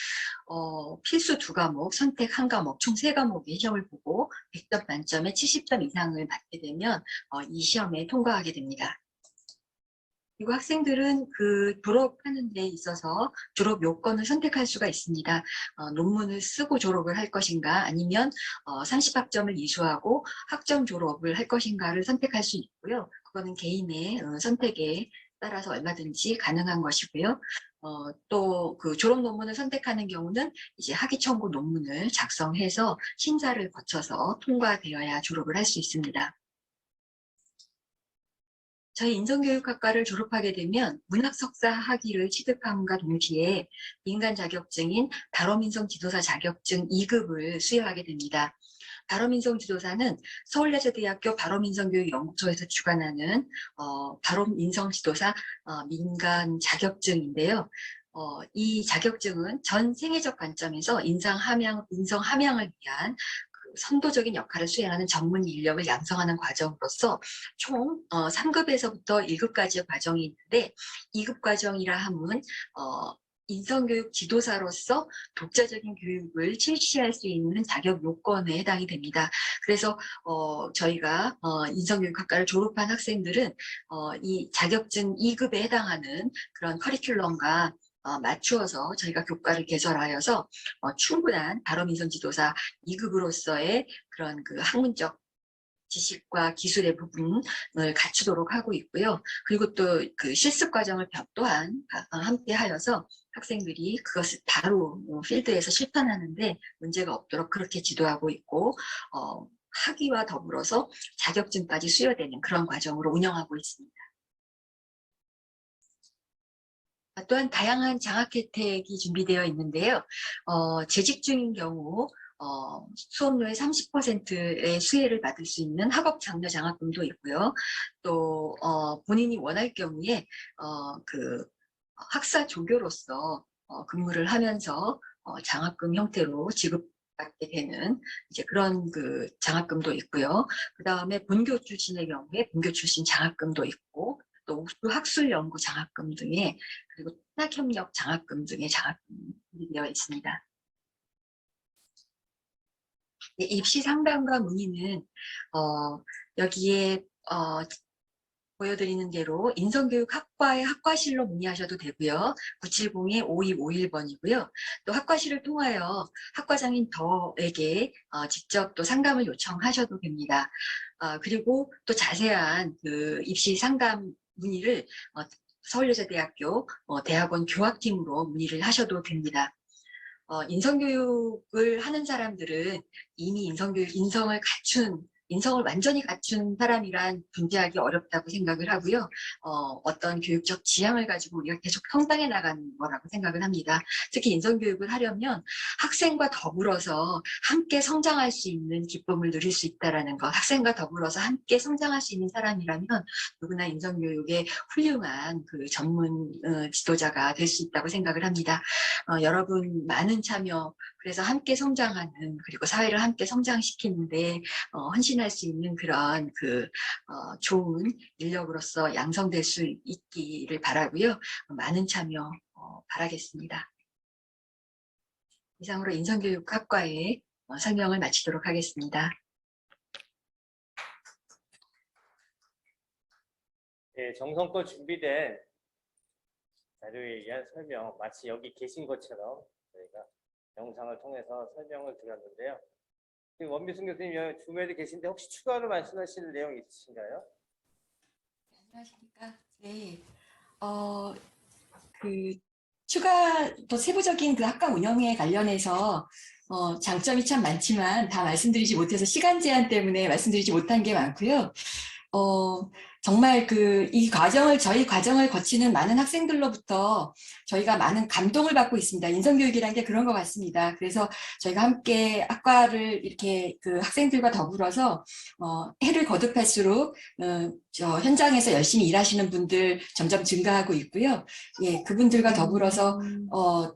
필수 2과목, 선택 1과목, 총 3과목의 시험을 보고 100점 만점에 70점 이상을 받게 되면 이 시험에 통과하게 됩니다. 그리고 학생들은 그 졸업하는 데 있어서 졸업 요건을 선택할 수가 있습니다. 논문을 쓰고 졸업을 할 것인가 아니면 30학점을 이수하고 학점 졸업을 할 것인가를 선택할 수 있고요. 그거는 개인의 선택에 따라서 얼마든지 가능한 것이고요. 또 그 졸업 논문을 선택하는 경우는 이제 학위 청구 논문을 작성해서 심사를 거쳐서 통과되어야 졸업을 할 수 있습니다. 저희 인성교육학과를 졸업하게 되면 문학석사 학위를 취득함과 동시에 민간 자격증인 바롬인성 지도사 자격증 2급을 수여하게 됩니다. 바롬인성 지도사는 서울예체대학교 바롬인성교육연구소에서 주관하는 바롬인성 지도사 민간 자격증인데요. 이 자격증은 전 생애적 관점에서 인성 함양을 위한 선도적인 역할을 수행하는 전문 인력을 양성하는 과정으로서 총 3급에서부터 1급까지의 과정이 있는데 2급 과정이라 함은 인성교육 지도사로서 독자적인 교육을 실시할 수 있는 자격 요건에 해당이 됩니다. 그래서 저희가 인성교육학과를 졸업한 학생들은 이 자격증 2급에 해당하는 그런 커리큘럼과 맞추어서 저희가 교과를 개설하여서 충분한 발음인성지도사 2급으로서의 그런 그 학문적 지식과 기술의 부분을 갖추도록 하고 있고요. 그리고 또 그 실습 과정을 또한 함께 하여서 학생들이 그것을 바로 필드에서 실천하는데 문제가 없도록 그렇게 지도하고 있고, 학위와 더불어서 자격증까지 수여되는 그런 과정으로 운영하고 있습니다. 또한 다양한 장학 혜택이 준비되어 있는데요. 재직 중인 경우 수업료의 30%의 수혜를 받을 수 있는 학업 장려 장학금도 있고요. 또 본인이 원할 경우에 그 학사 조교로서 근무를 하면서 장학금 형태로 지급받게 되는 이제 그런 그 장학금도 있고요. 그 다음에 본교 출신의 경우에 본교 출신 장학금도 있고, 또 우수 학술 연구 장학금 등의, 그리고 산학협력 장학금 등의 장학금이 되어 있습니다. 네, 입시 상담과 문의는 여기에 보여드리는 대로 인성교육학과의 학과실로 문의하셔도 되고요. 970-5251번이고요. 또 학과실을 통하여 학과장인 더에게 직접 또 상담을 요청하셔도 됩니다. 그리고 또 자세한 그 입시 상담 문의를 서울여자대학교 대학원 교학팀으로 문의를 하셔도 됩니다. 인성교육을 하는 사람들은 이미 인성을 완전히 갖춘 사람이란 존재하기 어렵다고 생각을 하고요. 어떤 교육적 지향을 가지고 우리가 계속 성장해 나가는 거라고 생각을 합니다. 특히 인성교육을 하려면 학생과 더불어서 함께 성장할 수 있는 기쁨을 누릴 수 있다는 것, 학생과 더불어서 함께 성장할 수 있는 사람이라면 누구나 인성교육의 훌륭한 그 전문 지도자가 될 수 있다고 생각을 합니다. 여러분 많은 참여, 그래서 함께 성장하는, 그리고 사회를 함께 성장시키는데 헌신할 수 있는 그런 그 좋은 인력으로서 양성될 수 있기를 바라고요. 많은 참여 바라겠습니다. 이상으로 인성교육학과의 설명을 마치도록 하겠습니다. 네, 정성껏 준비된 자료에 의한 설명, 마치 여기 계신 것처럼 저희가 영상을 통해서 설명을 드렸는데요. 지금 원미순 교수님 줌에도 계신데 혹시 추가로 말씀하실 내용 있으신가요? 안녕하십니까? 네. 추가 더 세부적인 그 학과 운영에 관련해서 장점이 참 많지만 다 말씀드리지 못해서 시간 제한 때문에 말씀드리지 못한 게 많고요. 정말 저희 과정을 거치는 많은 학생들로부터 저희가 많은 감동을 받고 있습니다. 인성교육이라는 게 그런 것 같습니다. 그래서 저희가 함께 학과를 이렇게 그 학생들과 더불어서 해를 거듭할수록 현장에서 열심히 일하시는 분들 점점 증가하고 있고요. 예, 그분들과 더불어서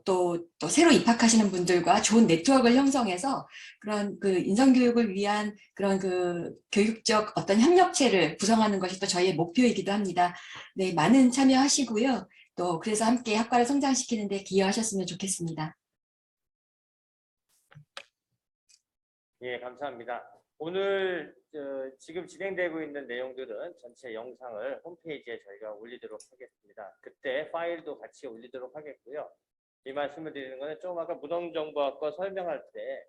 또 새로 입학하시는 분들과 좋은 네트워크를 형성해서 그런 그 인성교육을 위한 그런 그 교육적 어떤 협력체를 구성하는 것이 또 저희의 목표이기도 합니다. 네, 많은 참여하시고요. 또 그래서 함께 학과를 성장시키는 데 기여하셨으면 좋겠습니다. 예, 감사합니다. 오늘 지금 진행되고 있는 내용들은 전체 영상을 홈페이지에 저희가 올리도록 하겠습니다. 그때 파일도 같이 올리도록 하겠고요. 이 말씀을 드리는 것은 좀 아까 문헌정보학과 설명할 때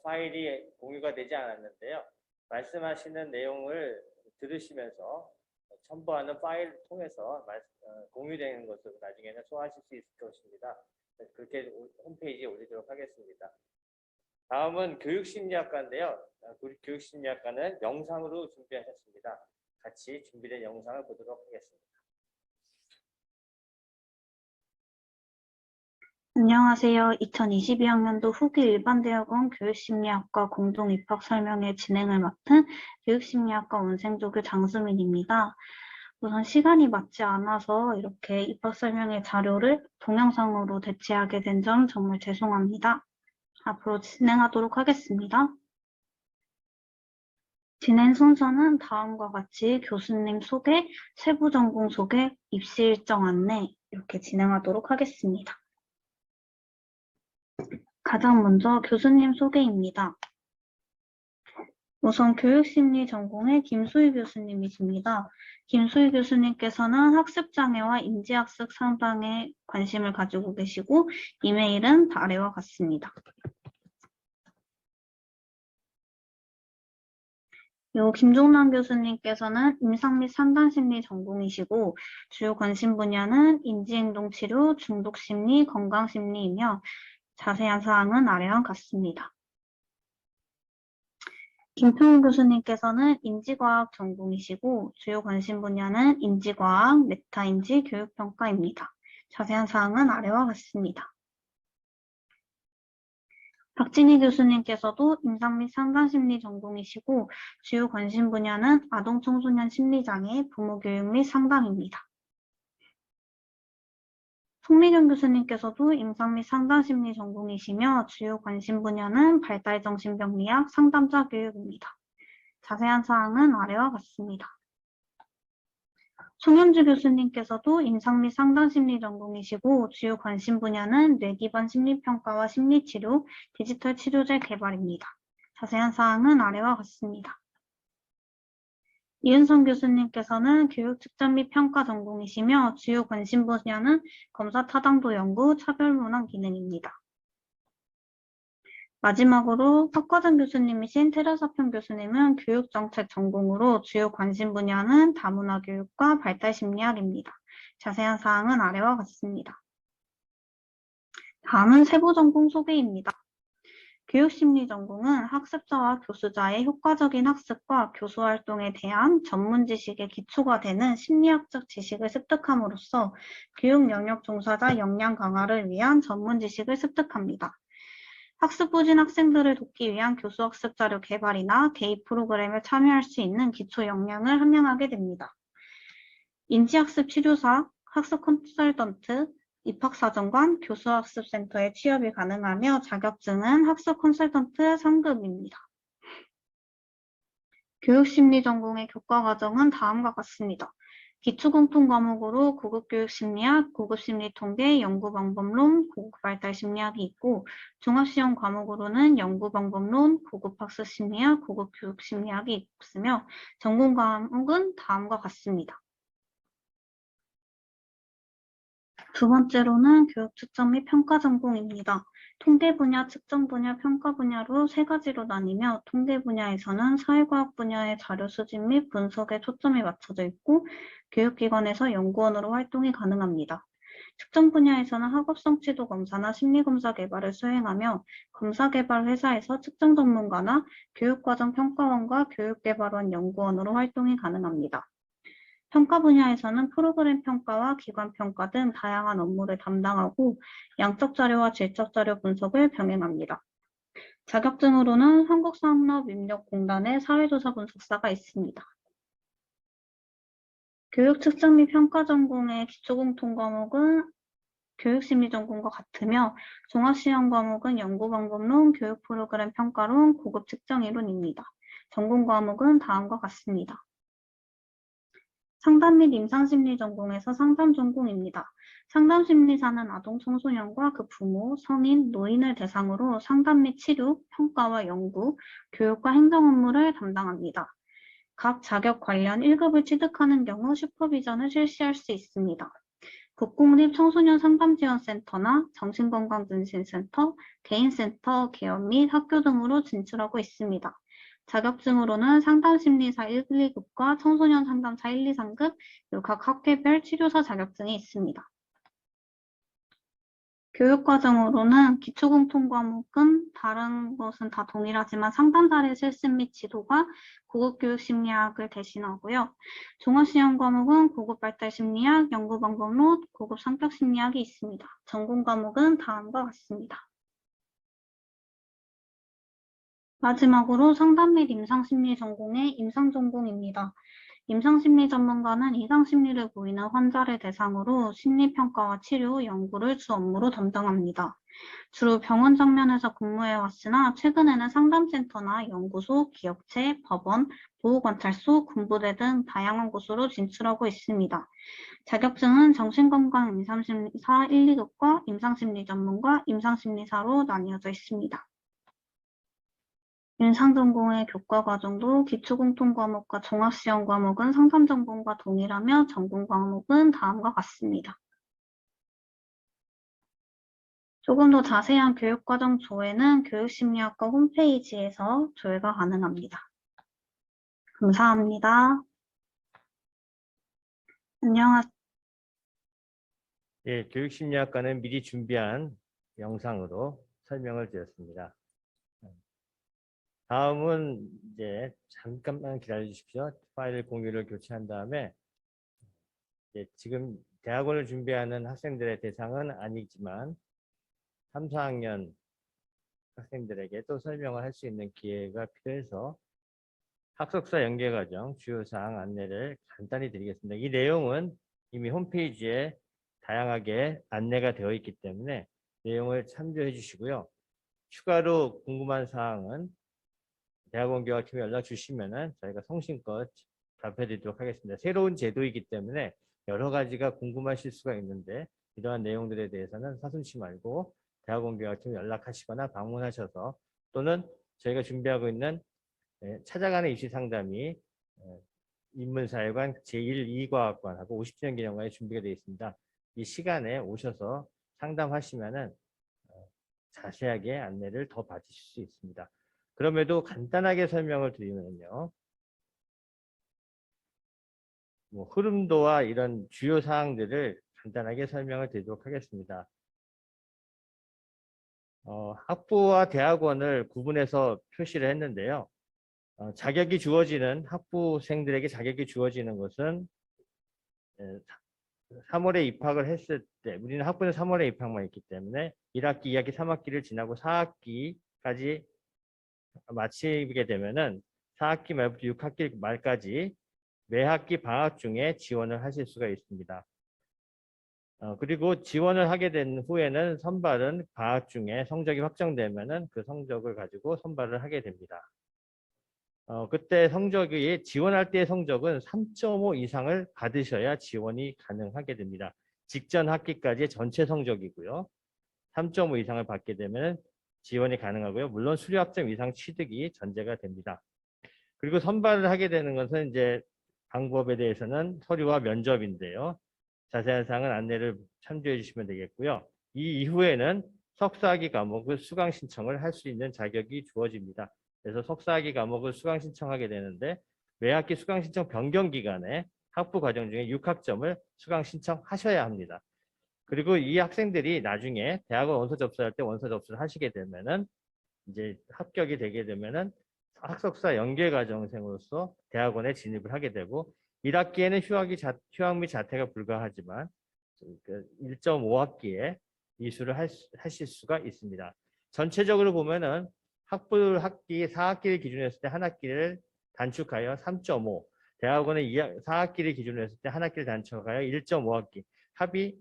파일이 공유가 되지 않았는데요. 말씀하시는 내용을 들으시면서 첨부하는 파일을 통해서 공유되는 것으로 나중에는 소화하실 수 있을 것입니다. 그렇게 홈페이지에 올리도록 하겠습니다. 다음은 교육심리학과인데요. 교육심리학과는 영상으로 준비하셨습니다. 같이 준비된 영상을 보도록 하겠습니다. 안녕하세요. 2022학년도 후기 일반대학원 교육심리학과 공동 입학 설명회 진행을 맡은 교육심리학과 원생조교 장수민입니다. 우선 시간이 맞지 않아서 이렇게 입학 설명회 자료를 동영상으로 대체하게 된 점 정말 죄송합니다. 앞으로 진행하도록 하겠습니다. 진행 순서는 다음과 같이 교수님 소개, 세부 전공 소개, 입시 일정 안내 이렇게 진행하도록 하겠습니다. 가장 먼저 교수님 소개입니다. 우선 교육심리 전공의 김수희 교수님이십니다. 김수희 교수님께서는 학습장애와 인지학습 상담에 관심을 가지고 계시고 이메일은 아래와 같습니다. 그리고 김종남 교수님께서는 임상 및 상담심리 전공이시고 주요 관심 분야는 인지행동치료, 중독심리, 건강심리이며 자세한 사항은 아래와 같습니다. 김평훈 교수님께서는 인지과학 전공이시고 주요 관심 분야는 인지과학, 메타인지, 교육평가입니다. 자세한 사항은 아래와 같습니다. 박진희 교수님께서도 임상 및 상담심리 전공이시고 주요 관심 분야는 아동 청소년 심리장애, 부모교육 및 상담입니다. 송미경 교수님께서도 임상 및 상담심리 전공이시며 주요 관심 분야는 발달정신병리학, 상담자 교육입니다. 자세한 사항은 아래와 같습니다. 송현주 교수님께서도 임상 및 상담심리 전공이시고 주요 관심 분야는 뇌기반 심리평가와 심리치료, 디지털 치료제 개발입니다. 자세한 사항은 아래와 같습니다. 이은성 교수님께서는 교육 측정 및 평가 전공이시며 주요 관심 분야는 검사 타당도 연구, 차별문항 기능입니다. 마지막으로 박과정 교수님이신 테레사평 교수님은 교육정책 전공으로 주요 관심 분야는 다문화 교육과 발달심리학입니다. 자세한 사항은 아래와 같습니다. 다음은 세부 전공 소개입니다. 교육심리 전공은 학습자와 교수자의 효과적인 학습과 교수활동에 대한 전문 지식의 기초가 되는 심리학적 지식을 습득함으로써 교육 영역 종사자 역량 강화를 위한 전문 지식을 습득합니다. 학습 부진 학생들을 돕기 위한 교수학습 자료 개발이나 개입 프로그램에 참여할 수 있는 기초 역량을 함양하게 됩니다. 인지학습 치료사, 학습 컨설턴트, 입학사정관, 교수학습센터에 취업이 가능하며 자격증은 학습 컨설턴트 3급입니다. 교육심리 전공의 교과과정은 다음과 같습니다. 기초공통과목으로 고급교육심리학, 고급심리통계, 연구방법론, 고급발달심리학이 있고 종합시험 과목으로는 연구방법론, 고급학습심리학, 고급교육심리학이 있으며 전공 과목은 다음과 같습니다. 두 번째로는 교육 측정 및 평가 전공입니다. 통계 분야, 측정 분야, 평가 분야로 세 가지로 나뉘며 통계 분야에서는 사회과학 분야의 자료 수집 및 분석에 초점이 맞춰져 있고 교육기관에서 연구원으로 활동이 가능합니다. 측정 분야에서는 학업성 지도 검사나 심리검사 개발을 수행하며 검사 개발 회사에서 측정 전문가나 교육과정 평가원과 교육개발원 연구원으로 활동이 가능합니다. 평가 분야에서는 프로그램 평가와 기관 평가 등 다양한 업무를 담당하고 양적 자료와 질적 자료 분석을 병행합니다. 자격증으로는 한국산업인력공단의 사회조사 분석사가 있습니다. 교육 측정 및 평가 전공의 기초공통 과목은 교육심리 전공과 같으며 종합시험 과목은 연구방법론, 교육 프로그램 평가론, 고급 측정 이론입니다. 전공 과목은 다음과 같습니다. 상담 및 임상심리 전공에서 상담 전공입니다. 상담심리사는 아동 청소년과 그 부모, 성인, 노인을 대상으로 상담 및 치료, 평가와 연구, 교육과 행정 업무를 담당합니다. 각 자격 관련 1급을 취득하는 경우 슈퍼비전을 실시할 수 있습니다. 국공립 청소년 상담지원센터나 정신건강증진센터, 개인센터, 개업 및 학교 등으로 진출하고 있습니다. 자격증으로는 상담심리사 1, 2급과 청소년 상담사 1, 2, 3급, 각 학회별 치료사 자격증이 있습니다. 교육과정으로는 기초공통과목은 다른 것은 다 동일하지만 상담사례 실습 및 지도가 고급교육심리학을 대신하고요. 종합시험 과목은 고급발달심리학, 연구방법론, 고급성격심리학이 있습니다. 전공 과목은 다음과 같습니다. 마지막으로 상담 및 임상심리 전공의 임상전공입니다. 임상심리 전문가는 이상심리를 보이는 환자를 대상으로 심리평가와 치료, 연구를 주 업무로 담당합니다. 주로 병원 장면에서 근무해왔으나 최근에는 상담센터나 연구소, 기업체, 법원, 보호관찰소, 군부대 등 다양한 곳으로 진출하고 있습니다. 자격증은 정신건강 임상심리사 1, 2급과 임상심리 전문가, 임상심리사로 나뉘어져 있습니다. 임상전공의 교과과정도 기초공통과목과 종합시험 과목은 상담전공과 동일하며 전공 과목은 다음과 같습니다. 조금 더 자세한 교육과정 조회는 교육심리학과 홈페이지에서 조회가 가능합니다. 감사합니다. 안녕하세요. 예, 교육심리학과는 미리 준비한 영상으로 설명을 드렸습니다. 다음은 이제 잠깐만 기다려 주십시오. 파일 공유를 교체한 다음에 지금 대학원을 준비하는 학생들의 대상은 아니지만 3, 4학년 학생들에게 또 설명을 할 수 있는 기회가 필요해서 학석사 연계과정 주요사항 안내를 간단히 드리겠습니다. 이 내용은 이미 홈페이지에 다양하게 안내가 되어 있기 때문에 내용을 참조해 주시고요. 추가로 궁금한 사항은 대학원 교학팀에 연락 주시면은 저희가 성심껏 답해 드리도록 하겠습니다. 새로운 제도이기 때문에 여러 가지가 궁금하실 수가 있는데 이러한 내용들에 대해서는 서슴지 말고 대학원 교학팀에 연락하시거나 방문하셔서 또는 저희가 준비하고 있는 찾아가는 입시 상담이 인문사회관 제1, 2과학관하고 50주년 기념관에 준비가 되어 있습니다. 이 시간에 오셔서 상담하시면은 자세하게 안내를 더 받으실 수 있습니다. 그럼에도 간단하게 설명을 드리면요. 흐름도와 이런 주요 사항들을 간단하게 설명을 드리도록 하겠습니다. 학부와 대학원을 구분해서 표시를 했는데요. 자격이 주어지는 학부생들에게 자격이 주어지는 것은 3월에 입학을 했을 때 우리는 학부는 3월에 입학만 했기 때문에 1학기, 2학기, 3학기를 지나고 4학기까지 마치게 되면은 4학기 말부터 6학기 말까지 매 학기 방학 중에 지원을 하실 수가 있습니다. 그리고 지원을 하게 된 후에는 선발은 방학 중에 성적이 확정되면은 그 성적을 가지고 선발을 하게 됩니다. 그때 성적이 지원할 때의 성적은 3.5 이상을 받으셔야 지원이 가능하게 됩니다. 직전 학기까지의 전체 성적이고요. 3.5 이상을 받게 되면 지원이 가능하고요. 물론 수료학점 이상 취득이 전제가 됩니다. 그리고 선발을 하게 되는 것은 이제 방법에 대해서는 서류와 면접인데요. 자세한 사항은 안내를 참조해 주시면 되겠고요. 이 이후에는 석사학위 과목을 수강 신청을 할 수 있는 자격이 주어집니다. 그래서 석사학위 과목을 수강 신청하게 되는데 매 학기 수강 신청 변경 기간에 학부 과정 중에 6학점을 수강 신청하셔야 합니다. 그리고 이 학생들이 나중에 대학원 원서 접수할 때 원서 접수를 하시게 되면은 이제 합격이 되게 되면은 학석사 연계 과정생으로서 대학원에 진입을 하게 되고 1학기에는 휴학 및 자퇴가 불가하지만 1.5학기에 이수를 하실 수가 있습니다. 전체적으로 보면은 학부 학기 4학기를 기준으로 했을 때 한 학기를 단축하여 3.5, 대학원은 4학기를 기준으로 했을 때 한 학기를 단축하여 1.5학기, 합이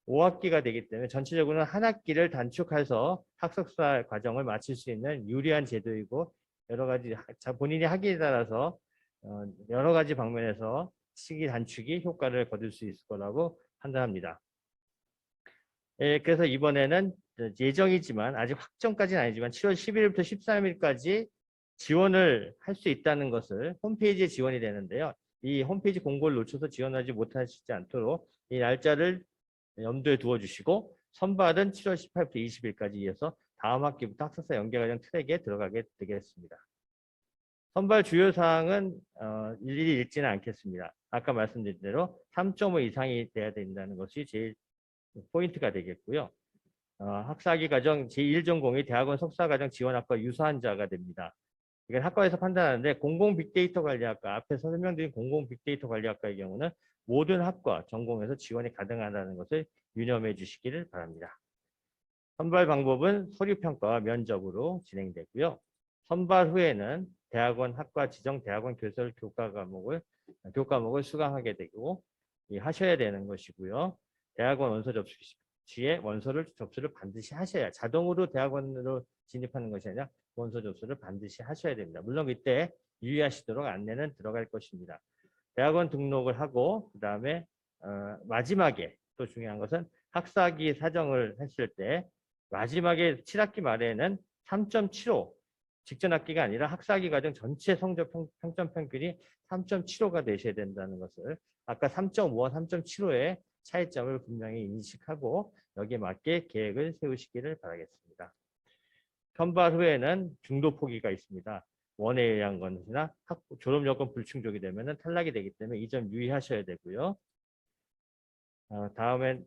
5학기가 되기 때문에 전체적으로는 한 학기를 단축해서 학석사 과정을 마칠 수 있는 유리한 제도이고 여러 가지 본인이 학기에 따라서 여러 가지 방면에서 시기 단축이 효과를 거둘 수 있을 거라고 판단합니다. 그래서 이번에는 예정이지만 아직 확정까지는 아니지만 7월 11일부터 13일까지 지원을 할 수 있다는 것을 홈페이지에 지원이 되는데요. 이 홈페이지 공고를 놓쳐서 지원하지 못하시지 않도록 이 날짜를 염두에 두어 주시고 선발은 7월 18일부터 20일까지 이어서 다음 학기부터 학석사 연계과정 트랙에 들어가게 되겠습니다. 선발 주요 사항은 일일이 읽지는 않겠습니다. 아까 말씀드린 대로 3.5 이상이 돼야 된다는 것이 제일 포인트가 되겠고요. 학사학위 과정 제1전공이 대학원 석사과정 지원학과 유사한 자가 됩니다. 이건 학과에서 판단하는데 공공 빅데이터 관리학과 앞에서 설명드린 공공 빅데이터 관리학과의 경우는 모든 학과 전공에서 지원이 가능하다는 것을 유념해 주시기를 바랍니다. 선발 방법은 서류평가와 면접으로 진행되고요. 선발 후에는 대학원 학과 지정 대학원 교설 교과목을 수강하게 되고 하셔야 되는 것이고요. 대학원 원서 접수 시에 접수를 반드시 하셔야 자동으로 대학원으로 진입하는 것이 아니라 원서 접수를 반드시 하셔야 됩니다. 물론 이때 유의하시도록 안내는 들어갈 것입니다. 대학원 등록을 하고 그다음에 마지막에 또 중요한 것은 학사기 사정을 했을 때 마지막에 7학기 말에는 3.75 직전 학기가 아니라 학사기 과정 전체 성적 평점 평균이 3.75가 되셔야 된다는 것을 아까 3.5와 3.75의 차이점을 분명히 인식하고 여기에 맞게 계획을 세우시기를 바라겠습니다. 선발 후에는 중도 포기가 있습니다. 원에 의한 것이나 졸업 요건 불충족이 되면 탈락이 되기 때문에 이 점 유의하셔야 되고요. 다음엔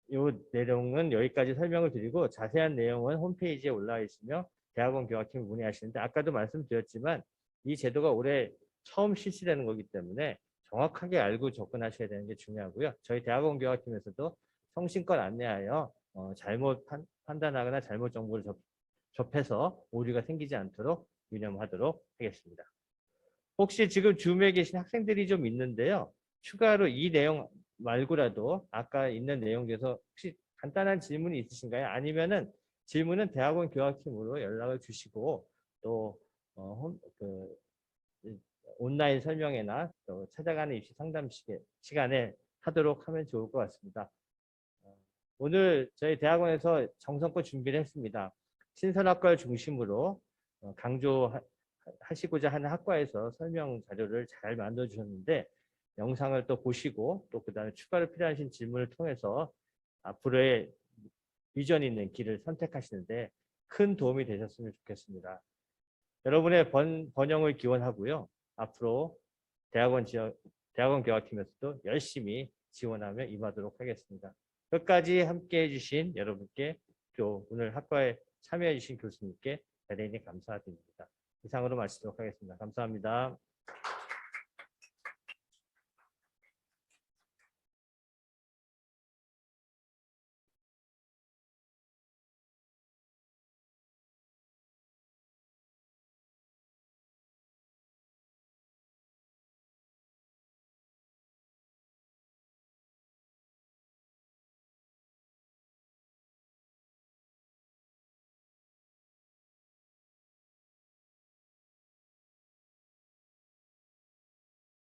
이 내용은 여기까지 설명을 드리고 자세한 내용은 홈페이지에 올라와 있으며 대학원 교학팀 문의하시는데 아까도 말씀드렸지만 이 제도가 올해 처음 실시되는 거기 때문에 정확하게 알고 접근하셔야 되는 게 중요하고요. 저희 대학원 교학팀에서도 성심껏 안내하여 잘못 판단하거나 잘못 정보를 접해서 오류가 생기지 않도록 유념하도록 하겠습니다. 혹시 지금 줌에 계신 학생들이 좀 있는데요. 추가로 이 내용 말고라도 아까 있는 내용 중에서 혹시 간단한 질문이 있으신가요? 아니면은 질문은 대학원 교학팀으로 연락을 주시고 또 온라인 설명회나 또 찾아가는 입시 상담 시간에 하도록 하면 좋을 것 같습니다. 오늘 저희 대학원에서 정성껏 준비를 했습니다. 신선학과를 중심으로 강조하시고자 하는 학과에서 설명 자료를 잘 만들어 주셨는데 영상을 또 보시고 또 그다음에 추가로 필요하신 질문을 통해서 앞으로의 비전 있는 길을 선택하시는데 큰 도움이 되셨으면 좋겠습니다. 여러분의 번영을 기원하고요. 앞으로 대학원 교학팀에서도 열심히 지원하며 임하도록 하겠습니다. 끝까지 함께 해주신 여러분께 또 오늘 학과에 참여해 주신 교수님께 대단히 감사드립니다. 이상으로 마치도록 하겠습니다. 감사합니다.